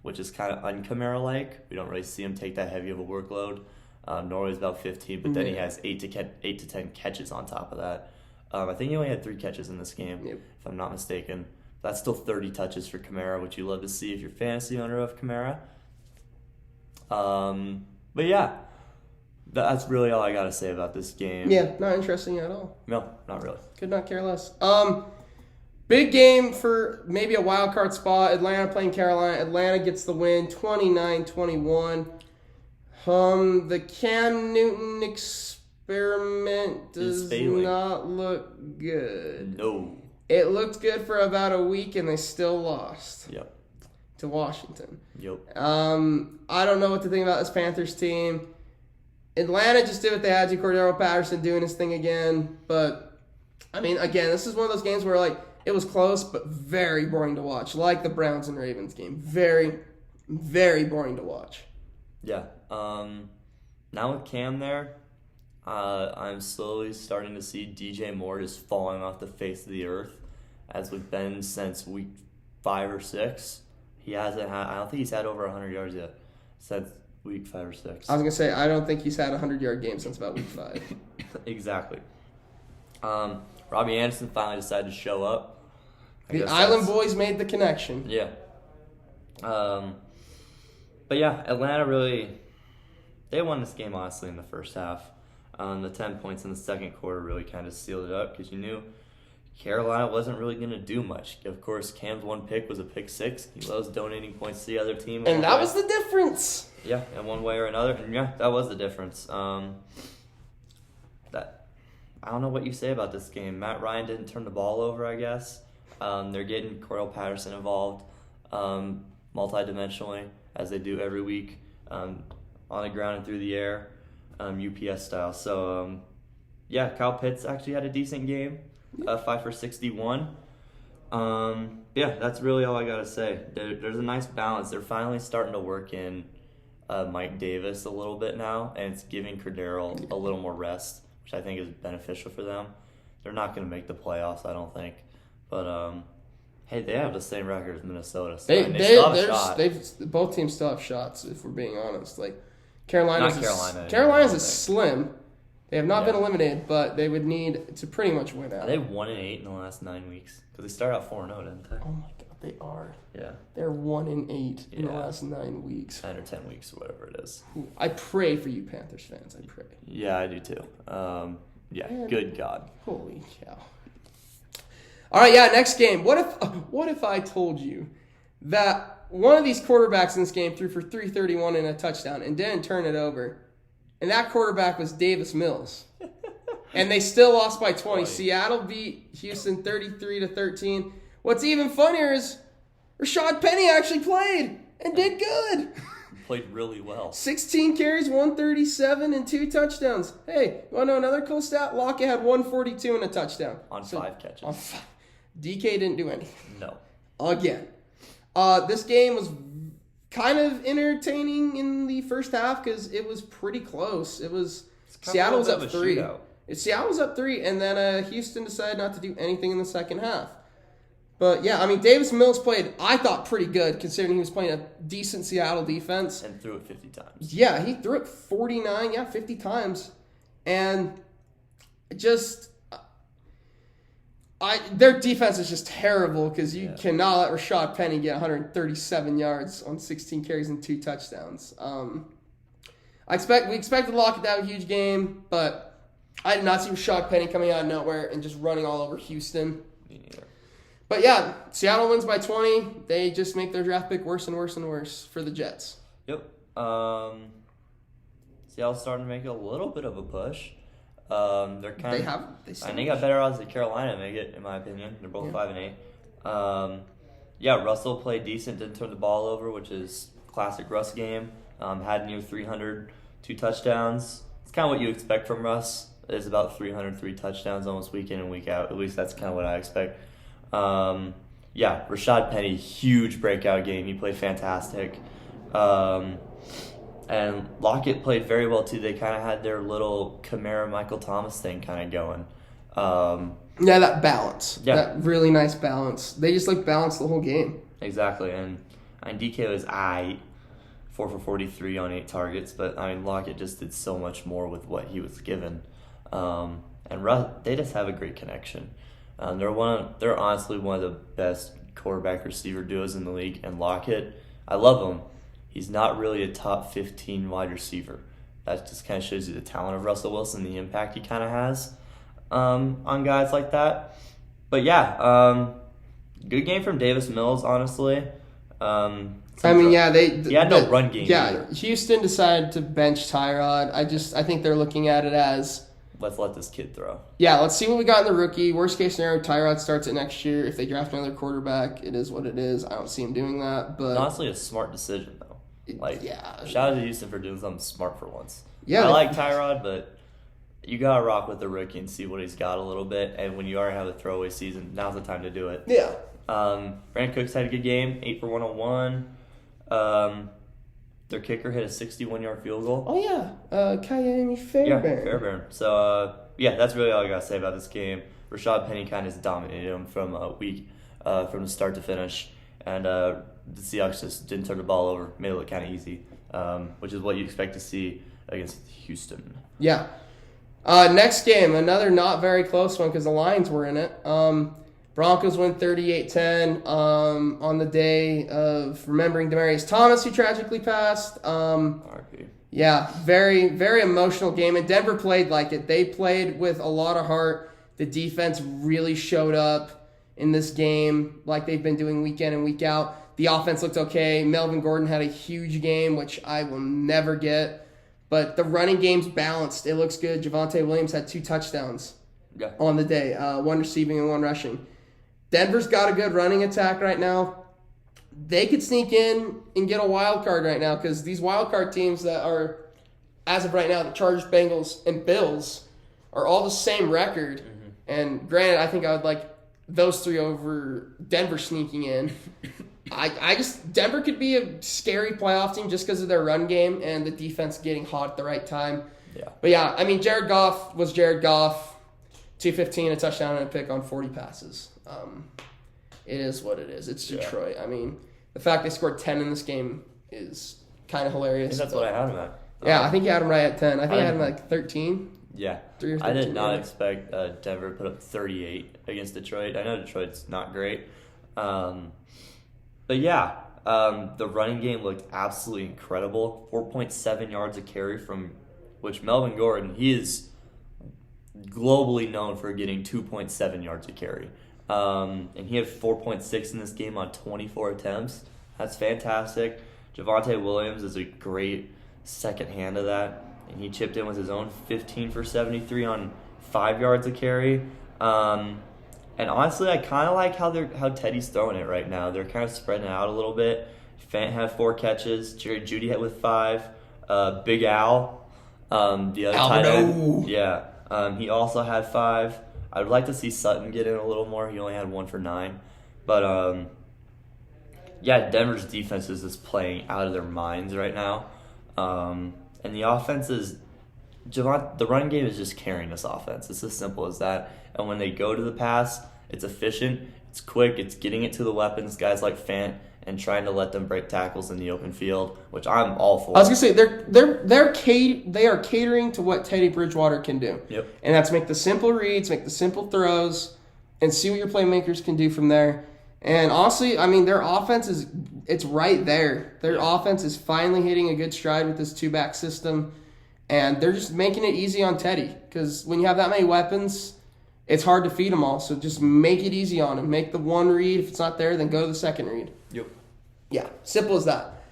which is kind of un-Kamara-like. We don't really see him take that heavy of a workload. Normally it's about 15, but then he has 8 to 10 catches on top of that. I think he only had 3 catches in this game, if I'm not mistaken. That's still 30 touches for Kamara, which you love to see if you're a fantasy owner of Kamara. But yeah, that's really all I got to say about this game. Yeah, not interesting at all. No, not really. Could not care less. Big game for maybe a wild card spot. Atlanta playing Carolina. Atlanta gets the win, 29-21. The Cam Newton experiment does not look good. No. It looked good for about a week, and they still lost. Yep. To Washington. Yep. I don't know what to think about this Panthers team. Atlanta just did what they had to. Cordero Patterson doing his thing again. But, I mean, again, this is one of those games where, like, it was close, but very boring to watch. Like the Browns and Ravens game. Very, very boring to watch. Yeah. Now with Cam there, I'm slowly starting to see DJ Moore just falling off the face of the earth, as we've been since week 5 or 6. He hasn't had. I don't think he's had over 100 yards yet since week 5 or 6. I was gonna say I don't think he's had a 100-yard game since about week 5. Exactly. Robbie Anderson finally decided to show up. The Island Boys made the connection. Yeah. But yeah, Atlanta they won this game honestly in the first half. The 10 points in the second quarter really kind of sealed it up because you knew Carolina wasn't really going to do much. Of course, Cam's 1 pick was a pick 6. He loves donating points to the other team. And that was the difference. Yeah, in one way or another. And yeah, that was the difference. I don't know what you say about this game. Matt Ryan didn't turn the ball over, I guess. They're getting Cordell Patterson involved multidimensionally, as they do every week, on the ground and through the air, UPS style. So, yeah, Kyle Pitts actually had a decent game, 5 for 61. Yeah, that's really all I got to say. There's a nice balance. They're finally starting to work in Mike Davis a little bit now, and it's giving Cordero a little more rest, which I think is beneficial for them. They're not going to make the playoffs, I don't think. But, hey, they have the same record as Minnesota. So they still have a shot. Both teams still have shots, if we're being honest. Like, Carolina's Carolina is slim. They have not been eliminated, but they would need to pretty much win out. Are they 1-8 in the last 9 weeks? Because they started out 4-0, didn't they? Oh my God, they are. Yeah. They're 1-8 in the last 9 weeks. 9 or 10 weeks, or whatever it is. I pray for you, Panthers fans. I pray. Yeah, I do too. Man, good God. Holy cow. All right, next game. What if I told you that one of these quarterbacks in this game threw for 331 and a touchdown and didn't turn it over, and that quarterback was Davis Mills, and they still lost by 20. Seattle beat Houston 33-13. What's even funnier is Rashad Penny actually played and did good. Played really well. 16 carries, 137, and 2 touchdowns. Hey, you want to know another cool stat? Lockett had 142 and a touchdown. On 5 catches. DK didn't do anything. No. Again. This game was kind of entertaining in the first half because it was pretty close. It was Seattle was up 3. Seattle was up 3, and then Houston decided not to do anything in the second half. But, yeah, I mean, Davis Mills played, I thought, pretty good, considering he was playing a decent Seattle defense. And threw it 50 times. Yeah, he threw it 50 times. And just, their defense is just terrible because you cannot let Rashad Penny get 137 yards on 16 carries and 2 touchdowns. We expected Lockett to have a huge game, but I did not see Rashad Penny coming out of nowhere and just running all over Houston. Me neither. But yeah, Seattle wins by 20. They just make their draft pick worse and worse and worse for the Jets. Yep. Seattle's starting to make a little bit of a push. They're kind of. They got better odds than Carolina to make it, in my opinion. They're both 5-8. Russell played decent, didn't turn the ball over, which is classic Russ game. Had near 300, 2 touchdowns. It's kind of what you expect from Russ. It's about 303 touchdowns almost week in and week out. At least that's kind of what I expect. Rashad Penny, huge breakout game. He played fantastic. And Lockett played very well, too. They kind of had their little Kamara Michael Thomas thing kind of going. That balance. Yeah. That really nice balance. They just balanced the whole game. Exactly. And DK was 4 for 43 on 8 targets, but Lockett just did so much more with what he was given. They just have a great connection. They're honestly one of the best quarterback receiver duos in the league, and Lockett, I love him. He's not really a top 15 wide receiver. That just kind of shows you the talent of Russell Wilson, the impact he kind of has on guys like that. But good game from Davis Mills, honestly. He had no run game either. Houston decided to bench Tyrod. I think they're looking at it as, let's let this kid throw. Yeah, let's see what we got in the rookie. Worst case scenario, Tyrod starts it next year. If they draft another quarterback, it is what it is. I don't see him doing that. But honestly, a smart decision, though. Shout out to Houston for doing something smart for once. Yeah, I like Tyrod, but you got to rock with the rookie and see what he's got a little bit. And when you already have a throwaway season, now's the time to do it. Yeah. Brandon Cooks had a good game, 8 for 101. Their kicker hit a 61-yard field goal. Oh, yeah. Kayemi Fairbairn. Yeah, Fairbairn. So, that's really all I got to say about this game. Rashad Penny kind of dominated him from the start to finish. And the Seahawks just didn't turn the ball over, made it look kind of easy, which is what you expect to see against Houston. Yeah. Next game, another not very close one because the Lions were in it. Broncos win 38-10 on the day of remembering Demaryius Thomas, who tragically passed. RIP. Yeah, very, very emotional game. And Denver played like it. They played with a lot of heart. The defense really showed up in this game like they've been doing week in and week out. The offense looked okay. Melvin Gordon had a huge game, which I will never get. But the running game's balanced. It looks good. Javonte Williams had 2 touchdowns on the day, 1 receiving and 1 rushing. Denver's got a good running attack right now. They could sneak in and get a wild card right now because these wild card teams that are, as of right now, the Chargers, Bengals, and Bills are all the same record. Mm-hmm. And granted, I think I would like those 3 over Denver sneaking in. Denver could be a scary playoff team just because of their run game and the defense getting hot at the right time. Yeah. But Jared Goff was Jared Goff. 215, a touchdown and a pick on 40 passes. It is what it is. It's Detroit. Yeah. The fact they scored 10 in this game is kind of hilarious. I think that's what I had him at. Yeah, I think you had him right at 10. I think I had him at 13. Yeah. 3 or 13. I did not expect Denver to put up 38 against Detroit. I know Detroit's not great. The running game looked absolutely incredible. 4.7 yards a carry from which Melvin Gordon, he is globally known for getting 2.7 yards a carry. And he had 4.6 in this game on 24 attempts. That's fantastic. Javonte Williams is a great second hand of that. And he chipped in with his own 15 for 73 on 5 yards a carry. And honestly, I kind of like how Teddy's throwing it right now. They're kind of spreading it out a little bit. Fant had 4 catches. Jerry Jeudy had with 5. Big Al, the other tight end. Yeah. He also had 5. I would like to see Sutton get in a little more. He only had 1 for 9. But, Denver's defense is just playing out of their minds right now. And the offense is the run game is just carrying this offense. It's as simple as that. And when they go to the pass, it's efficient. It's quick. It's getting it to the weapons, guys like Fant, and trying to let them break tackles in the open field, which I'm all for. I was gonna say they are catering to what Teddy Bridgewater can do. Yep. And that's make the simple reads, make the simple throws, and see what your playmakers can do from there. And honestly, I mean, their offense it's right there. Their offense is finally hitting a good stride with this 2-back system, and they're just making it easy on Teddy. Because when you have that many weapons, it's hard to feed them all. So just make it easy on him. Make the one read. If it's not there, then go to the second read. Yep. Yeah, simple as that.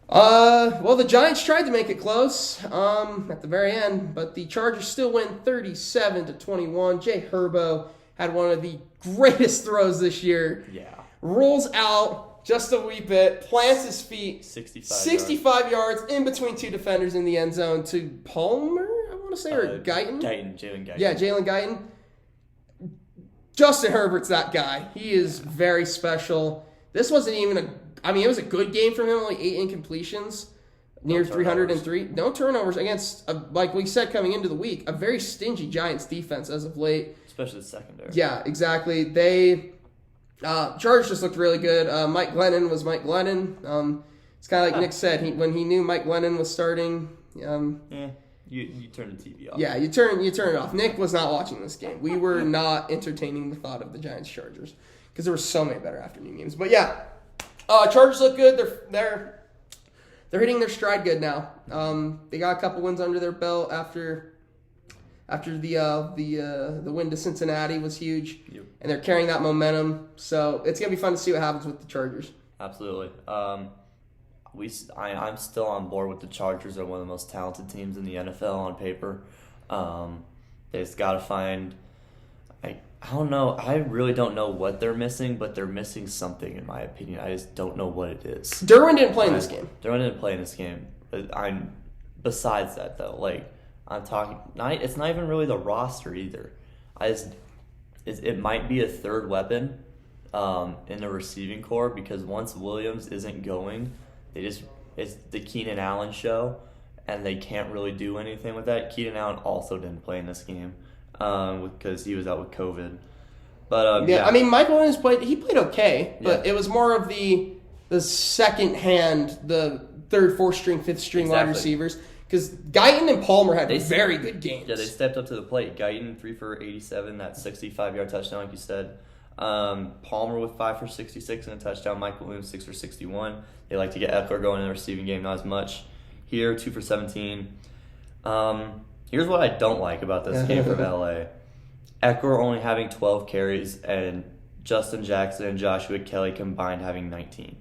Well, the Giants tried to make it close at the very end, but the Chargers still win 37-21. Jay Herbo had one of the greatest throws this year. Yeah. Rolls out just a wee bit, plants his feet 65 yards in between two defenders in the end zone to Palmer, I want to say, or Guyton? Jalen Guyton. Yeah, Jalen Guyton. Justin Herbert's that guy. He is very special. This wasn't even it was a good game from him, only 8 incompletions, near 303. No turnovers against, like we said coming into the week, a very stingy Giants defense as of late. Especially the secondary. Yeah, exactly. Chargers just looked really good. Mike Glennon was Mike Glennon. It's kind of like Nick said, when he knew Mike Glennon was starting. You turn the TV off. Yeah, you turn it off. Nick was not watching this game. We were not entertaining the thought of the Giants Chargers because there were so many better afternoon games. But yeah, Chargers look good. They're hitting their stride good now. They got a couple wins under their belt after the win to Cincinnati was huge, and they're carrying that momentum. So it's gonna be fun to see what happens with the Chargers. Absolutely. I'm still on board with the Chargers. They're one of the most talented teams in the NFL on paper. They just got to find. I don't know. I really don't know what they're missing, but they're missing something in my opinion. I just don't know what it is. Derwin didn't play in this game. Derwin didn't play in this game. Besides that though, I'm talking. It's not even really the roster either. It might be a third weapon in the receiving core because once Williams isn't going, it's the Keenan Allen show, and they can't really do anything with that. Keenan Allen also didn't play in this game because he was out with COVID. But yeah, I mean, Mike Williams played okay, but it was more of the second hand, the third, fourth string, fifth string wide receivers. Because Guyton and Palmer had very good games. Yeah, they stepped up to the plate. Guyton 3 for 87, that 65-yard touchdown, like you said. Palmer with 5 for 66 and a touchdown. Mike Williams 6 for 61. They like to get Eckler going in the receiving game, not as much. Here, 2 for 17. Here's what I don't like about this game from LA. Eckler only having 12 carries and Justin Jackson and Joshua Kelly combined having 19.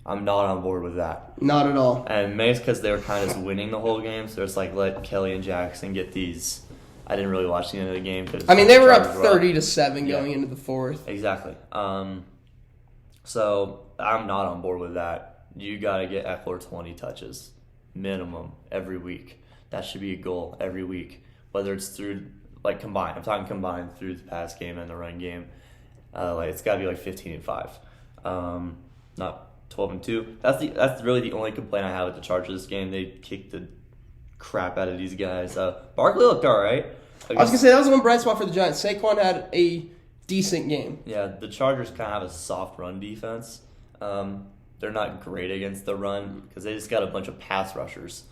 I'm not on board with that. Not at all. And maybe it's because they were kind of winning the whole game, so it's let Kelly and Jackson get these. I didn't really watch the end of the game. They were up 30-7 going into the fourth. Exactly. So I'm not on board with that. You got to get Eckler 20 touches, minimum, every week. That should be a goal every week, whether it's through, combined. I'm talking combined through the pass game and the run game. It's got to be 15-5. Not 12-2. That's really the only complaint I have with the Chargers this game. They kicked the crap out of these guys. Barkley looked all right. I was going to say, that was one bright spot for the Giants. Saquon had a decent game. Yeah, the Chargers kind of have a soft run defense. They're not great against the run because they just got a bunch of pass rushers.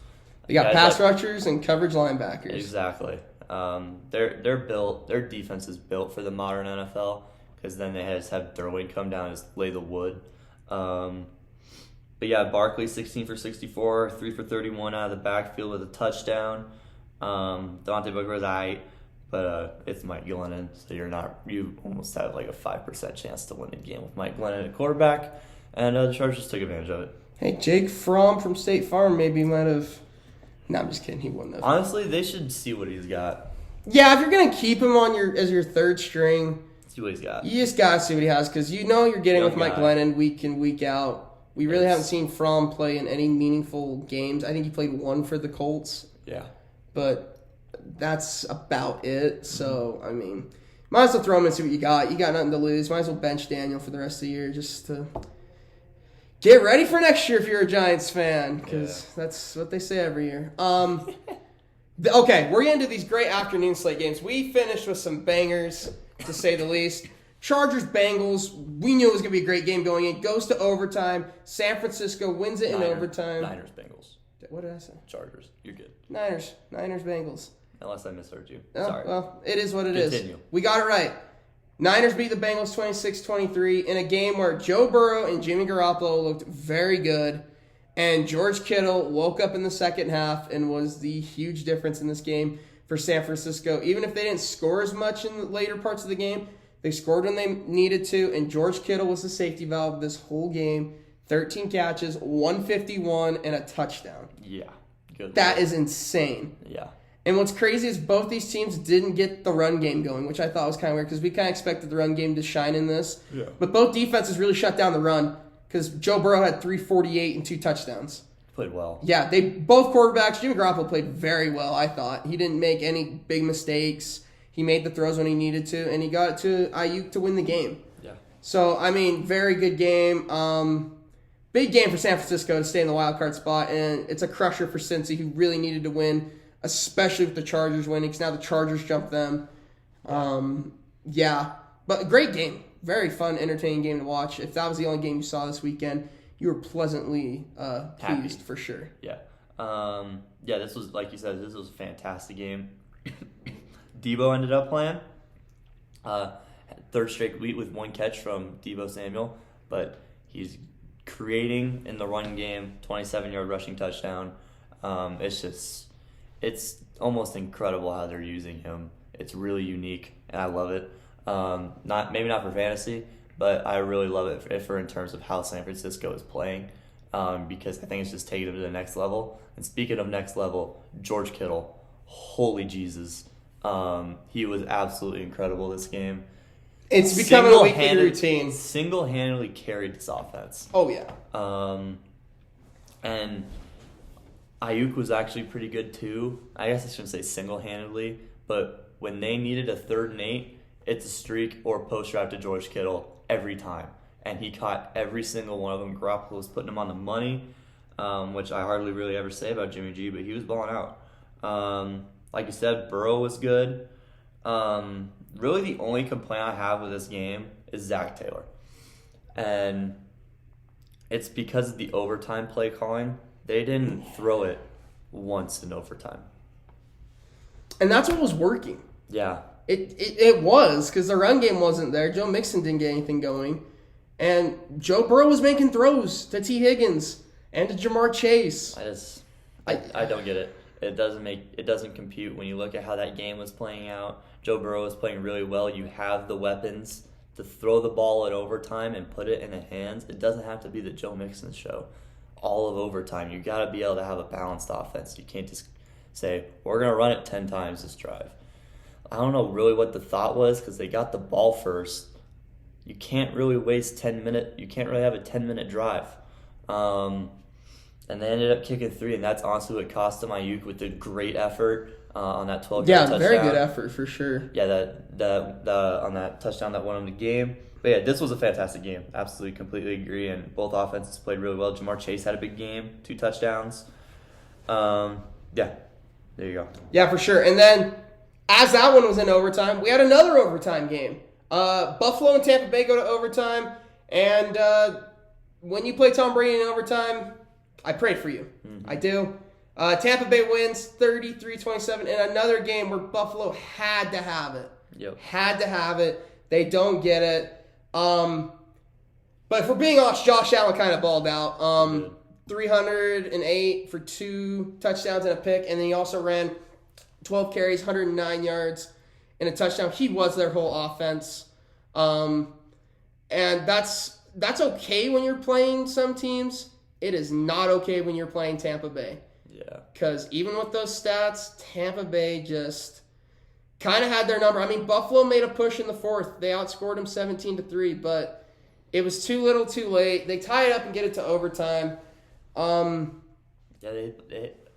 They got pass rushers and coverage linebackers. Exactly. They're built. Their defense is built for the modern NFL because then they just have Derwin come down and just lay the wood. But yeah, Barkley 16 for 64, 3 for 31 out of the backfield with a touchdown. Devontae Booker was aight, but it's Mike Glennon, so you almost have a 5% chance to win the game with Mike Glennon at quarterback, and the Chargers took advantage of it. Hey, Jake Fromm from State Farm maybe might have. No, I'm just kidding. He wouldn't have. Honestly, they should see what he's got. Yeah, if you're gonna keep him as your third string, see what he's got. You just gotta see what he has because you're getting with Mike Glennon week in week out. We really haven't seen Fromm play in any meaningful games. I think he played one for the Colts. Yeah. But that's about it. So, might as well throw him and see what you got. You got nothing to lose. Might as well bench Daniel for the rest of the year just to get ready for next year if you're a Giants fan because that's what they say every year. Okay, we're getting into these great afternoon slate games. We finished with some bangers, to say the least. Chargers, Bengals, we knew it was going to be a great game going in. Goes to overtime. San Francisco wins it in overtime. Niners, Bengals. What did I say? Chargers. You're good. Niners, Bengals. Unless I misheard you. Oh, Sorry. Well, it is what it is. Continue. We got it right. Niners beat the Bengals 26-23 in a game where Joe Burrow and Jimmy Garoppolo looked very good, and George Kittle woke up in the second half and was the huge difference in this game for San Francisco. Even if they didn't score as much in the later parts of the game, they scored when they needed to, and George Kittle was the safety valve this whole game. 13 catches, 151, and a touchdown. Yeah. Good. That is insane. Yeah. And what's crazy is both these teams didn't get the run game going, which I thought was kind of weird because we kind of expected the run game to shine in this. Yeah. But both defenses really shut down the run because Joe Burrow had 348 and 2 touchdowns. Played well. Yeah, both quarterbacks, Jimmy Garoppolo played very well, I thought. He didn't make any big mistakes. He made the throws when he needed to, and he got it to Ayuk to win the game. Yeah. So, I mean, very good game. Big game for San Francisco to stay in the wild card spot, and it's a crusher for Cincy, who really needed to win, especially with the Chargers winning, because now the Chargers jump them. Yeah, but great game. Very fun, entertaining game to watch. If that was the only game you saw this weekend, you were pleasantly pleased for sure. Yeah. Yeah, this was, like you said, this was a fantastic game. Debo ended up playing. Third straight week with 1 catch from Debo Samuel, but he's creating in the run game, 27-yard rushing touchdown. It's almost incredible how they're using him. It's really unique, and I love it. Maybe not for fantasy, but I really love it for in terms of how San Francisco is playing, because I think it's just taking them to the next level. And speaking of next level, George Kittle, holy Jesus. He was absolutely incredible this game. It's becoming a weekly routine. Single-handedly carried this offense. Oh, yeah. And Ayuk was actually pretty good too. I guess I shouldn't say single-handedly, but when they needed a 3rd and 8, it's a streak or post route to George Kittle every time. And he caught every single one of them. Garoppolo was putting him on the money, which I hardly really ever say about Jimmy G, but he was balling out. Like you said, Burrow was good. Really the only complaint I have with this game is Zach Taylor. And it's because of the overtime play calling. They didn't throw it once in overtime. And that's what was working. Yeah. It was, because the run game wasn't there. Joe Mixon didn't get anything going. And Joe Burrow was making throws to T. Higgins and to Jamar Chase. I don't get it. It doesn't compute when you look at how that game was playing out. Joe Burrow was playing really well. You have the weapons to throw the ball at overtime and put it in the hands. It doesn't have to be the Joe Mixon show all of overtime. You got to be able to have a balanced offense. You can't just say, we're going to run it 10 times this drive. I don't know really what the thought was because they got the ball first. You can't really waste 10 minutes. You can't really have a 10-minute drive. And they ended up kicking 3, and that's honestly what cost them. Ayuk with a great effort on that 12-yard touchdown. Yeah, very good effort for sure. Yeah, that on that touchdown that won them the game. But yeah, this was a fantastic game. Absolutely, completely agree. And both offenses played really well. Jamar Chase had a big game, 2 touchdowns. Yeah, there you go. Yeah, for sure. And then, as that one was in overtime, we had another overtime game. Buffalo and Tampa Bay go to overtime. And when you play Tom Brady in overtime, I pray for you. Mm-hmm. I do. Tampa Bay wins 33-27 in another game where Buffalo had to have it. Yep. Had to have it. They don't get it. But if we're being honest, Josh Allen kind of balled out. 308 for 2 touchdowns and a pick, and then he also ran 12 carries, 109 yards, and a touchdown. He was their whole offense. And that's okay when you're playing some teams. It is not okay when you're playing Tampa Bay. Yeah. Because even with those stats, Tampa Bay just kind of had their number. I mean, Buffalo made a push in the 4th. They outscored them 17-3, but it was too little too late. They tie it up and get it to overtime. Yeah,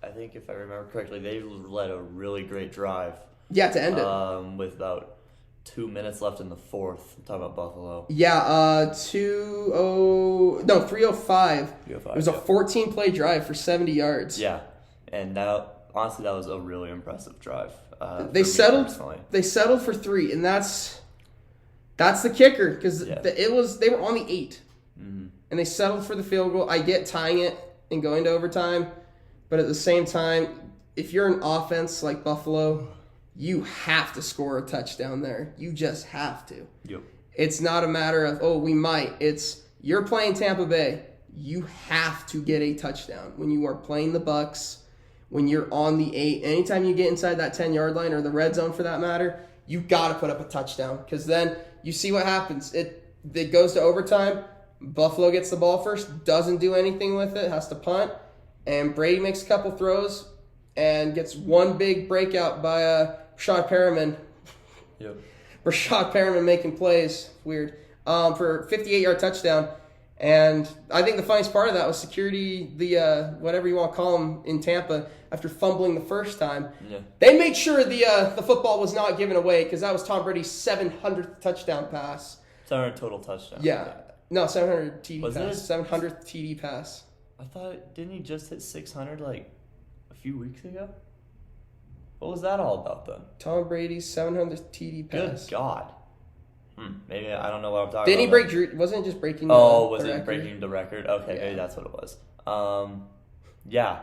I think if I remember correctly, they led a really great drive. Yeah, to end it. With about 2 minutes left in the 4th. I'm talking about Buffalo. Yeah, 3:05. It was a 14-play drive for 70 yards. Yeah, and honestly, that was a really impressive drive. They settled for 3, and that's That's the kicker because Yeah. they were on the 8, and they settled for the field goal. I get tying it and going to overtime, but at the same time, if you're an offense like Buffalo, you have to score a touchdown there. You just have to. Yep. It's not a matter of, we might. It's you're playing Tampa Bay. You have to get a touchdown. When you are playing the Bucs, when you're on the 8, anytime you get inside that 10-yard line or the red zone for that matter, you got to put up a touchdown because then you see what happens. It goes to overtime. Buffalo gets the ball first, doesn't do anything with it, has to punt, and Brady makes a couple throws and gets one big breakout by Rashad Perriman. Yep. Rashad Perriman making plays, weird, for a 58-yard touchdown. And I think the funniest part of that was security, the whatever you want to call them in Tampa, after fumbling the first time. Yeah. They made sure the football was not given away because that was Tom Brady's 700th touchdown pass. 700 total touchdowns. Yeah. No, 700 TD Was pass. it? 700th TD pass. I thought, didn't he just hit 600 like a few weeks ago? What was that all about then? Tom Brady's 700th TD pass. Good God. Maybe I don't know what I'm talking Didn't he about. break? Wasn't it just breaking? Was the it record? breaking the record? Okay, Yeah. maybe that's what it was. Yeah,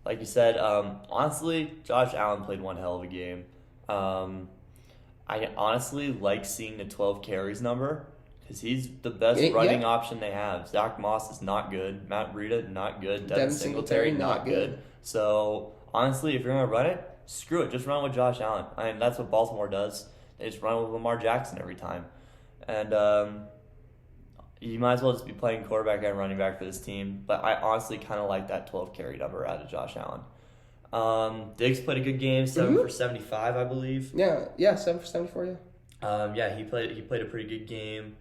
like you said, honestly, Josh Allen played one hell of a game. I honestly like seeing the 12 carries number because he's the best running option they have. Zach Moss is not good. Matt Breida, not good. Devin Singletary, not good. So, honestly, if you're going to run it, screw it. Just run with Josh Allen. I mean, that's what Baltimore does. They just run with Lamar Jackson every time. And you might as well just be playing quarterback and running back for this team. But I honestly kind of like that 12 carry number out of Josh Allen. Diggs played a good game, 7 for 75, I believe. Yeah, 7 for 74. Yeah. He played a pretty good game.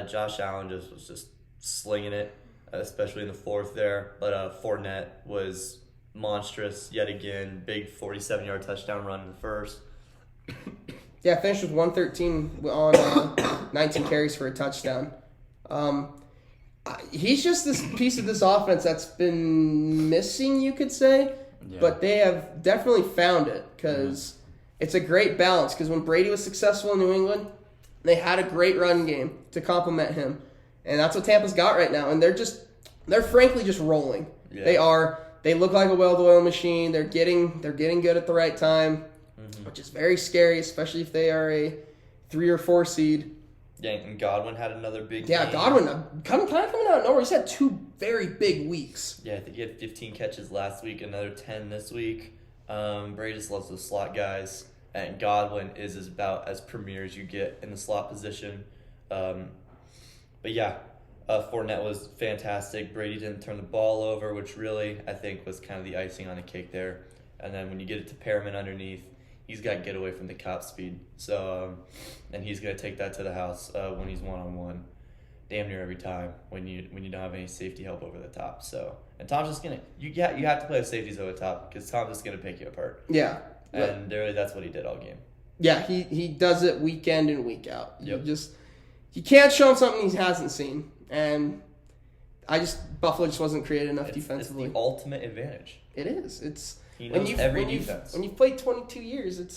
Josh Allen was just slinging it, especially in the fourth there. But Fournette was monstrous yet again. Big 47-yard touchdown run in the first. Yeah, finished with 113 on 19 carries for a touchdown. He's just this piece of this offense that's been missing, you could say. Yeah. But they have definitely found it because it's a great balance. Because when Brady was successful in New England, they had a great run game to complement him. And that's what Tampa's got right now. And they're frankly just rolling. Yeah. They look like a well-oiled machine. They're getting good at the right time. Which is very scary, especially if they are a 3 or 4 seed. Yeah, and Godwin had another big game. Godwin, kind of coming out of nowhere. He's had 2 very big weeks. Yeah, I think he had 15 catches last week, another 10 this week. Brady just loves those slot guys, and Godwin is about as premier as you get in the slot position. But yeah, Fournette was fantastic. Brady didn't turn the ball over, which really, I think, was kind of the icing on the cake there. And then when you get it to Perriman underneath, he's got to get away from the cop speed. So, and he's going to take that to the house when he's one-on-one damn near every time when you don't have any safety help over the top. So, and Tom's just going to – you have to play with safeties over the top because Tom's just going to pick you apart. Yeah. And really that's what he did all game. Yeah, he does it week in and week out. Yep. You can't show him something he hasn't seen. And Buffalo just wasn't creative enough defensively. It's the ultimate advantage. It is. He knows every defense. When you've played 22 years, it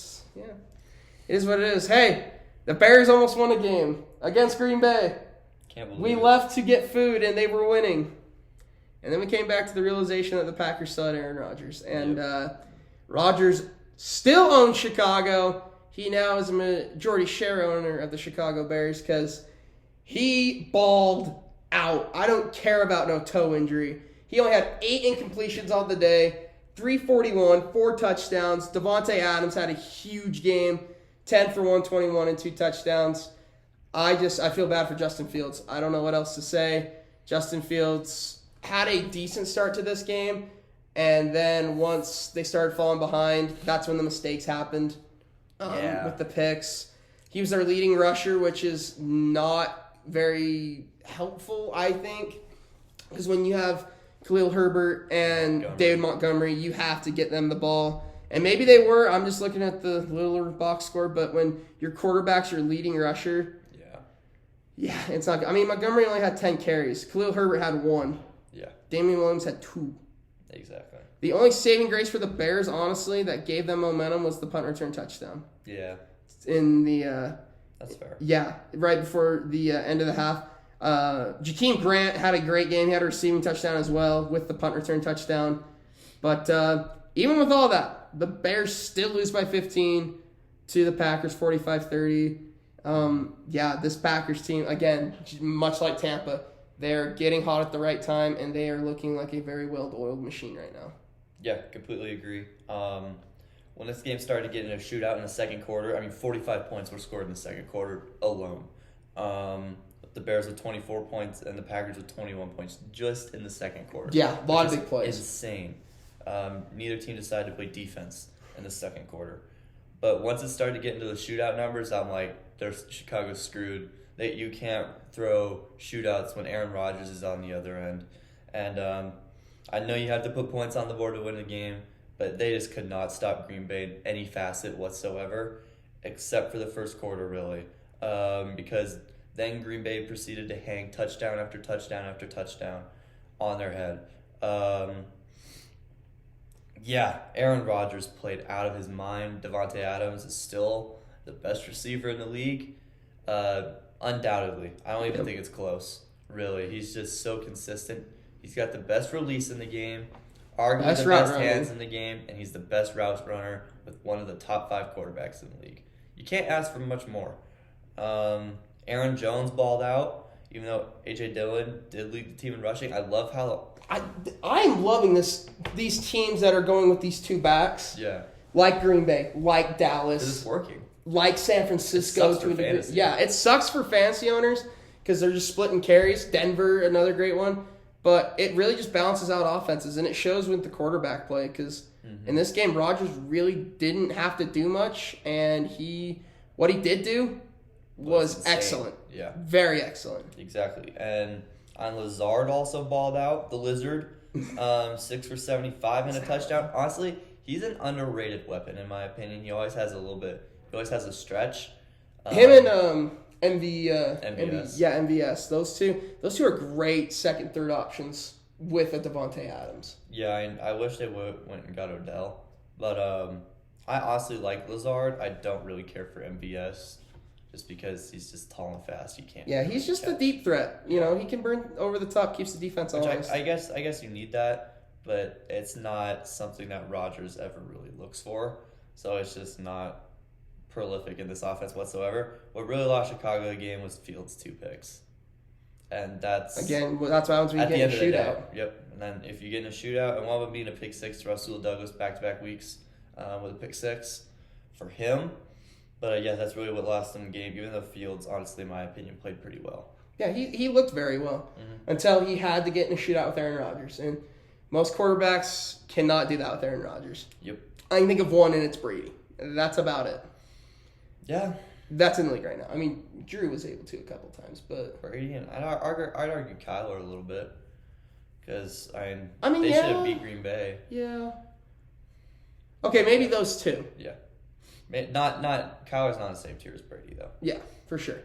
is what it is. Hey, the Bears almost won a game against Green Bay. Can't believe we left to get food, and they were winning. And then we came back to the realization that the Packers still had Aaron Rodgers. And Rodgers still owns Chicago. He now is a majority share owner of the Chicago Bears because he balled out. I don't care about no toe injury. He only had 8 incompletions on the day. 341, 4 touchdowns. Devontae Adams had a huge game, 10 for 121 and 2 touchdowns. I feel bad for Justin Fields. I don't know what else to say. Justin Fields had a decent start to this game, and then once they started falling behind, that's when the mistakes happened with the picks. He was their leading rusher, which is not very helpful, I think, because when you have Khalil Herbert and David Montgomery, you have to get them the ball. And maybe they were. I'm just looking at the littler box score. But when your quarterback's your leading rusher, yeah, it's not good. I mean, Montgomery only had 10 carries. Khalil Herbert had 1. Yeah. Damian Williams had 2. Exactly. The only saving grace for the Bears, honestly, that gave them momentum was the punt return touchdown. Yeah. In the That's fair. Yeah, right before the end of the half. Jakeem Grant had a great game. He had a receiving touchdown as well with the punt return touchdown. But even with all that, the Bears still lose by 15 to the Packers, 45-30. This Packers team, again, much like Tampa, they're getting hot at the right time, and they are looking like a very well-oiled machine right now. Yeah, completely agree. When this game started to get into a shootout in the second quarter, 45 points were scored in the second quarter alone. The Bears with 24 points and the Packers with 21 points just in the second quarter. Yeah, a lot of big plays. Insane. Neither team decided to play defense in the second quarter. But once it started to get into the shootout numbers, I'm like, Chicago's screwed. You can't throw shootouts when Aaron Rodgers is on the other end. And I know you have to put points on the board to win the game, but they just could not stop Green Bay in any facet whatsoever, except for the first quarter, really. Because then Green Bay proceeded to hang touchdown after touchdown after touchdown on their head. Aaron Rodgers played out of his mind. Davante Adams is still the best receiver in the league. Undoubtedly. I don't even think it's close, really. He's just so consistent. He's got the best release in the game, arguably the best hands in the game, and he's the best route runner with one of the top 5 quarterbacks in the league. You can't ask for much more. Aaron Jones balled out, even though A.J. Dillon did lead the team in rushing. I love how... I'm loving these teams that are going with these two backs. Yeah. Like Green Bay, like Dallas. This is working. Like San Francisco. It sucks for fantasy. Yeah, it sucks for fantasy owners because they're just splitting carries. Denver, another great one. But it really just balances out offenses, and it shows with the quarterback play because in this game, Rodgers really didn't have to do much, and what he did do was excellent. Yeah. Very excellent. Exactly. And Lazard also balled out, the Lizard, 6 for 75 and a touchdown. Honestly, he's an underrated weapon, in my opinion. He always has a stretch. Him and MVS. MVS. Those two are great second, third options with a Davante Adams. Yeah, I wish they went and got Odell. But I honestly like Lazard. I don't really care for MVS just because he's just tall and fast. You can't. Yeah, he's just a deep threat. You know, he can burn over the top, keeps the defense honest. I guess you need that, but it's not something that Rodgers ever really looks for. So it's just not prolific in this offense whatsoever. What really lost Chicago the game was Fields' 2 picks. And that's what happens when you get in a shootout. Yep. And then if you get in a shootout, and one of them being a pick 6 to Rasul Douglas back-to-back weeks with a pick 6 for him. But that's really what lost them the game, even though Fields, honestly, in my opinion, played pretty well. Yeah, he looked very well until he had to get in a shootout with Aaron Rodgers. And most quarterbacks cannot do that with Aaron Rodgers. Yep. I can think of one, and it's Brady. That's about it. Yeah. That's in the league right now. I mean, Drew was able to a couple times, but... Brady, and I'd argue Kyler a little bit. Because, they should have beat Green Bay. Yeah. Okay, maybe those two. Yeah. Not Kyler's not on the same tier as Brady, though. Yeah, for sure.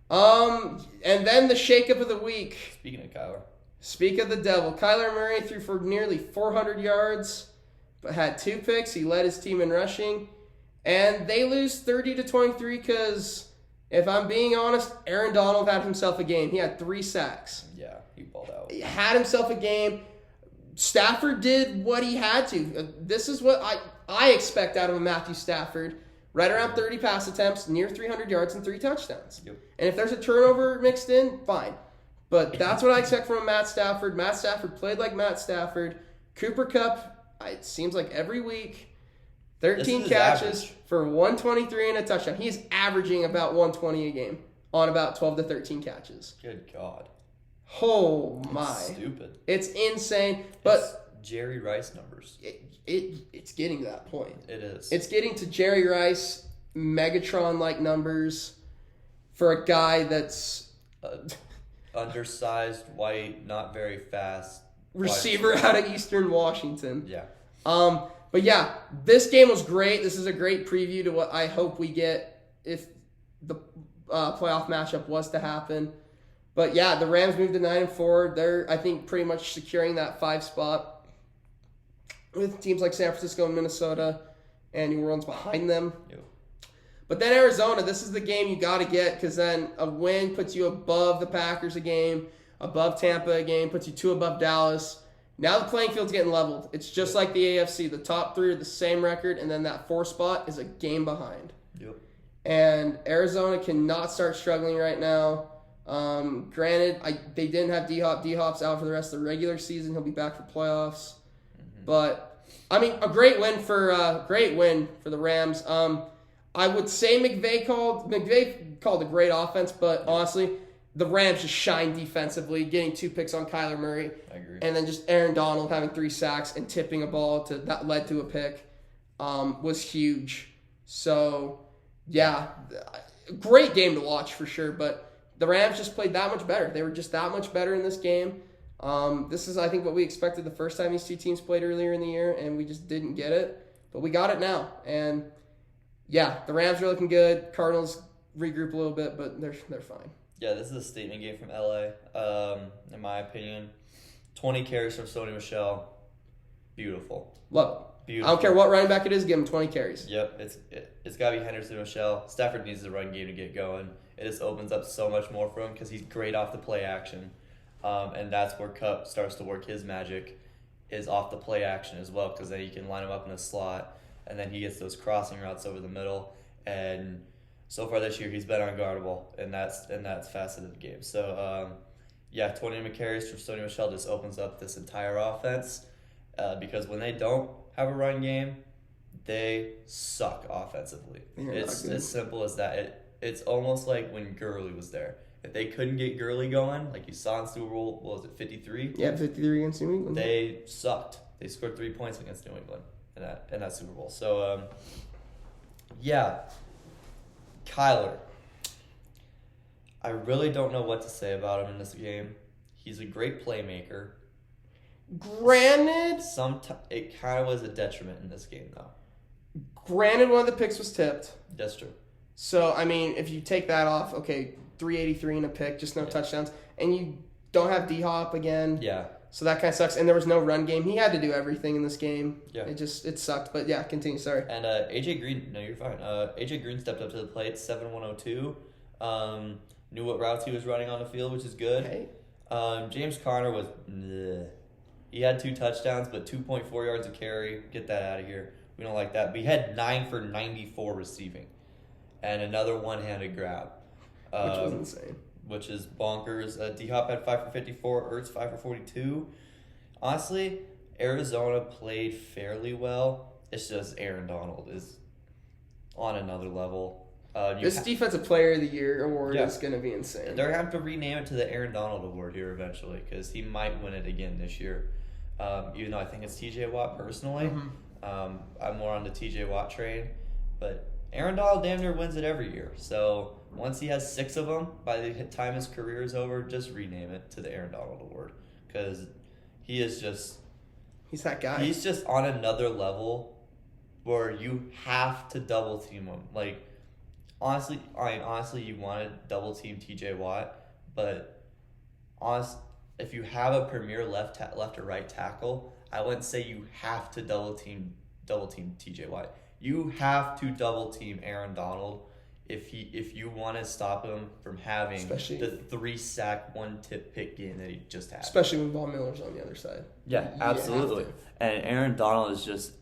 And then the shakeup of the week. Speaking of Kyler. Speak of the devil. Kyler Murray threw for nearly 400 yards, but had 2 picks. He led his team in rushing. And they lose 30-23 because, if I'm being honest, Aaron Donald had himself a game. He had 3 sacks. Yeah, he balled out. He had himself a game. Stafford did what he had to. This is what I expect out of a Matthew Stafford. Right around 30 pass attempts, near 300 yards, and 3 touchdowns. Yep. And if there's a turnover mixed in, fine. But that's what I expect from Matt Stafford. Matt Stafford played like Matt Stafford. Cooper Kupp, it seems like every week, 13 catches for 123 and a touchdown. He's averaging about 120 a game on about 12 to 13 catches. Good God. Oh, my. It's stupid. It's insane. But it's Jerry Rice numbers. It's getting to that point. It is. It's getting to Jerry Rice, Megatron-like numbers for a guy that's... undersized, white, not very fast. Receiver out of Eastern Washington. Yeah. But yeah, this game was great. This is a great preview to what I hope we get if the playoff matchup was to happen. But yeah, the Rams moved to 9-4. They're, I think, pretty much securing that 5 spot with teams like San Francisco and Minnesota and New Orleans behind them. Yep. But then Arizona, this is the game you got to get because then a win puts you above the Packers a game, above Tampa a game, puts you 2 above Dallas. Now the playing field's getting leveled. It's just like the AFC. The top 3 are the same record, and then that 4 spot is a game behind. Yep. And Arizona cannot start struggling right now. Granted, they didn't have D-Hop. D-Hop's out for the rest of the regular season. He'll be back for playoffs. Mm-hmm. But, I mean, a great win for the Rams. I would say McVay called a great offense, but honestly, the Rams just shined defensively, getting 2 picks on Kyler Murray. I agree. And then just Aaron Donald having 3 sacks and tipping a ball that led to a pick was huge. So, yeah, great game to watch for sure, but the Rams just played that much better. They were just that much better in this game. This is, I think, what we expected the first time these 2 teams played earlier in the year, and we just didn't get it. But we got it now. And, yeah, the Rams are looking good. Cardinals regroup a little bit, but they're fine. Yeah, this is a statement game from LA, in my opinion. 20 carries from Sony Michel. Beautiful. Love it. Beautiful. I don't care what running back it is, give him 20 carries. Yep, it's got to be Henderson Michel. Stafford needs the run game to get going. It just opens up so much more for him because he's great off the play action. And that's where Kupp starts to work his magic, is off the play action as well, because then you can line him up in the slot, and then he gets those crossing routes over the middle. And so far this year, he's been unguardable, and that's facet of the game. So, 20 carries from Sony Michel just opens up this entire offense because when they don't have a run game, they suck offensively. It's as simple as that. It's almost like when Gurley was there. If they couldn't get Gurley going, like you saw in Super Bowl, what was it, 53? Yeah, 53 against New England. They sucked. They scored 3 points against New England in that Super Bowl. So, Kyler. I really don't know what to say about him in this game. He's a great playmaker. Granted, It kind of was a detriment in this game, though. Granted, one of the picks was tipped. That's true. So, I mean, if you take that off, okay, 383 in a pick, just no touchdowns. And you don't have D-Hop again. Yeah. So that kind of sucks. And there was no run game. He had to do everything in this game. Yeah. It sucked. But, yeah, continue. Sorry. And AJ Green, no, you're fine. AJ Green stepped up to the plate, 7-102. Knew what routes he was running on the field, which is good. Okay. James Conner was... He had 2 touchdowns, but 2.4 yards a carry. Get that out of here. We don't like that. But he had 9 for 94 receiving. And another one-handed grab. Which was insane. Which is bonkers. D-Hop had 5 for 54. Ertz 5 for 42. Honestly, Arizona played fairly well. It's just Aaron Donald is on another level. This Defensive Player of the Year award is going to be insane. They're going to have to rename it to the Aaron Donald Award here eventually because he might win it again this year. Even though I think it's TJ Watt personally. Mm-hmm. I'm more on the TJ Watt train. But Aaron Donald damn near wins it every year. So once he has 6 of them, by the time his career is over, just rename it to the Aaron Donald Award. Because he is just... He's that guy. He's just on another level where you have to double team him. Like, honestly, you want to double team TJ Watt, but if you have a premier left or right tackle, I wouldn't say you have to double team TJ Watt. You have to double team Aaron Donald if you want to stop him from having the 3-sack, 1-tip pick game that he just had. Especially when Von Miller's on the other side. Yeah, absolutely. And Aaron Donald is just,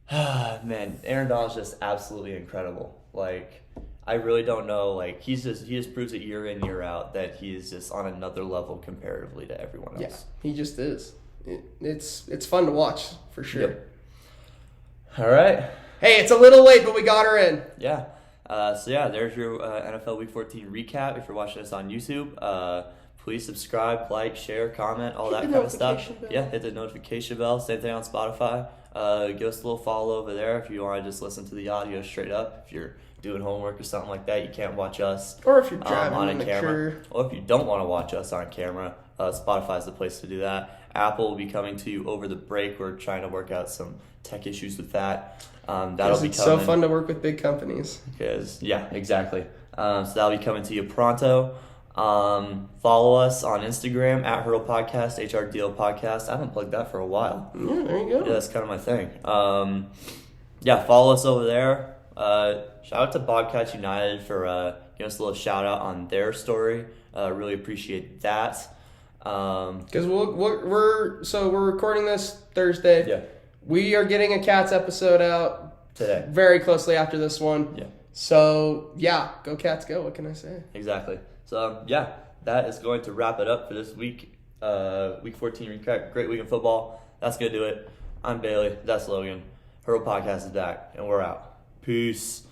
Aaron Donald's just absolutely incredible. Like, I really don't know. Like, he just proves it year in, year out that he is just on another level comparatively to everyone else. Yeah, he just is. It's fun to watch for sure. Yep. All right. Hey, it's a little late, but we got her in. Yeah. There's your NFL Week 14 recap. If you're watching us on YouTube, please subscribe, like, share, comment, all that kind of stuff. Yeah, hit the notification bell. Same thing on Spotify. Give us a little follow over there if you want to just listen to the audio straight up. If you're doing homework or something like that, you can't watch us. Or if you're driving on a camera. Or if you don't want to watch us on camera, Spotify is the place to do that. Apple will be coming to you over the break. We're trying to work out some tech issues with that. That'll be coming. It's so fun to work with big companies. Yeah, exactly. So that'll be coming to you pronto. Follow us on Instagram at Hurdle Podcast, HRDL Podcast. I haven't plugged that for a while. Yeah, there you go. Yeah, that's kind of my thing. Follow us over there. Shout out to Bobcats United for giving us a little shout out on their story. Really appreciate that. Because we're recording this Thursday. Yeah. We are getting a Cats episode out Today. very closely after this one. Yeah. So yeah, go Cats, go! What can I say? Exactly. So that is going to wrap it up for this week. Week 14 recap. Great week in football. That's gonna do it. I'm Bailey. That's Logan. Hurdle Podcast is back, and we're out. Peace.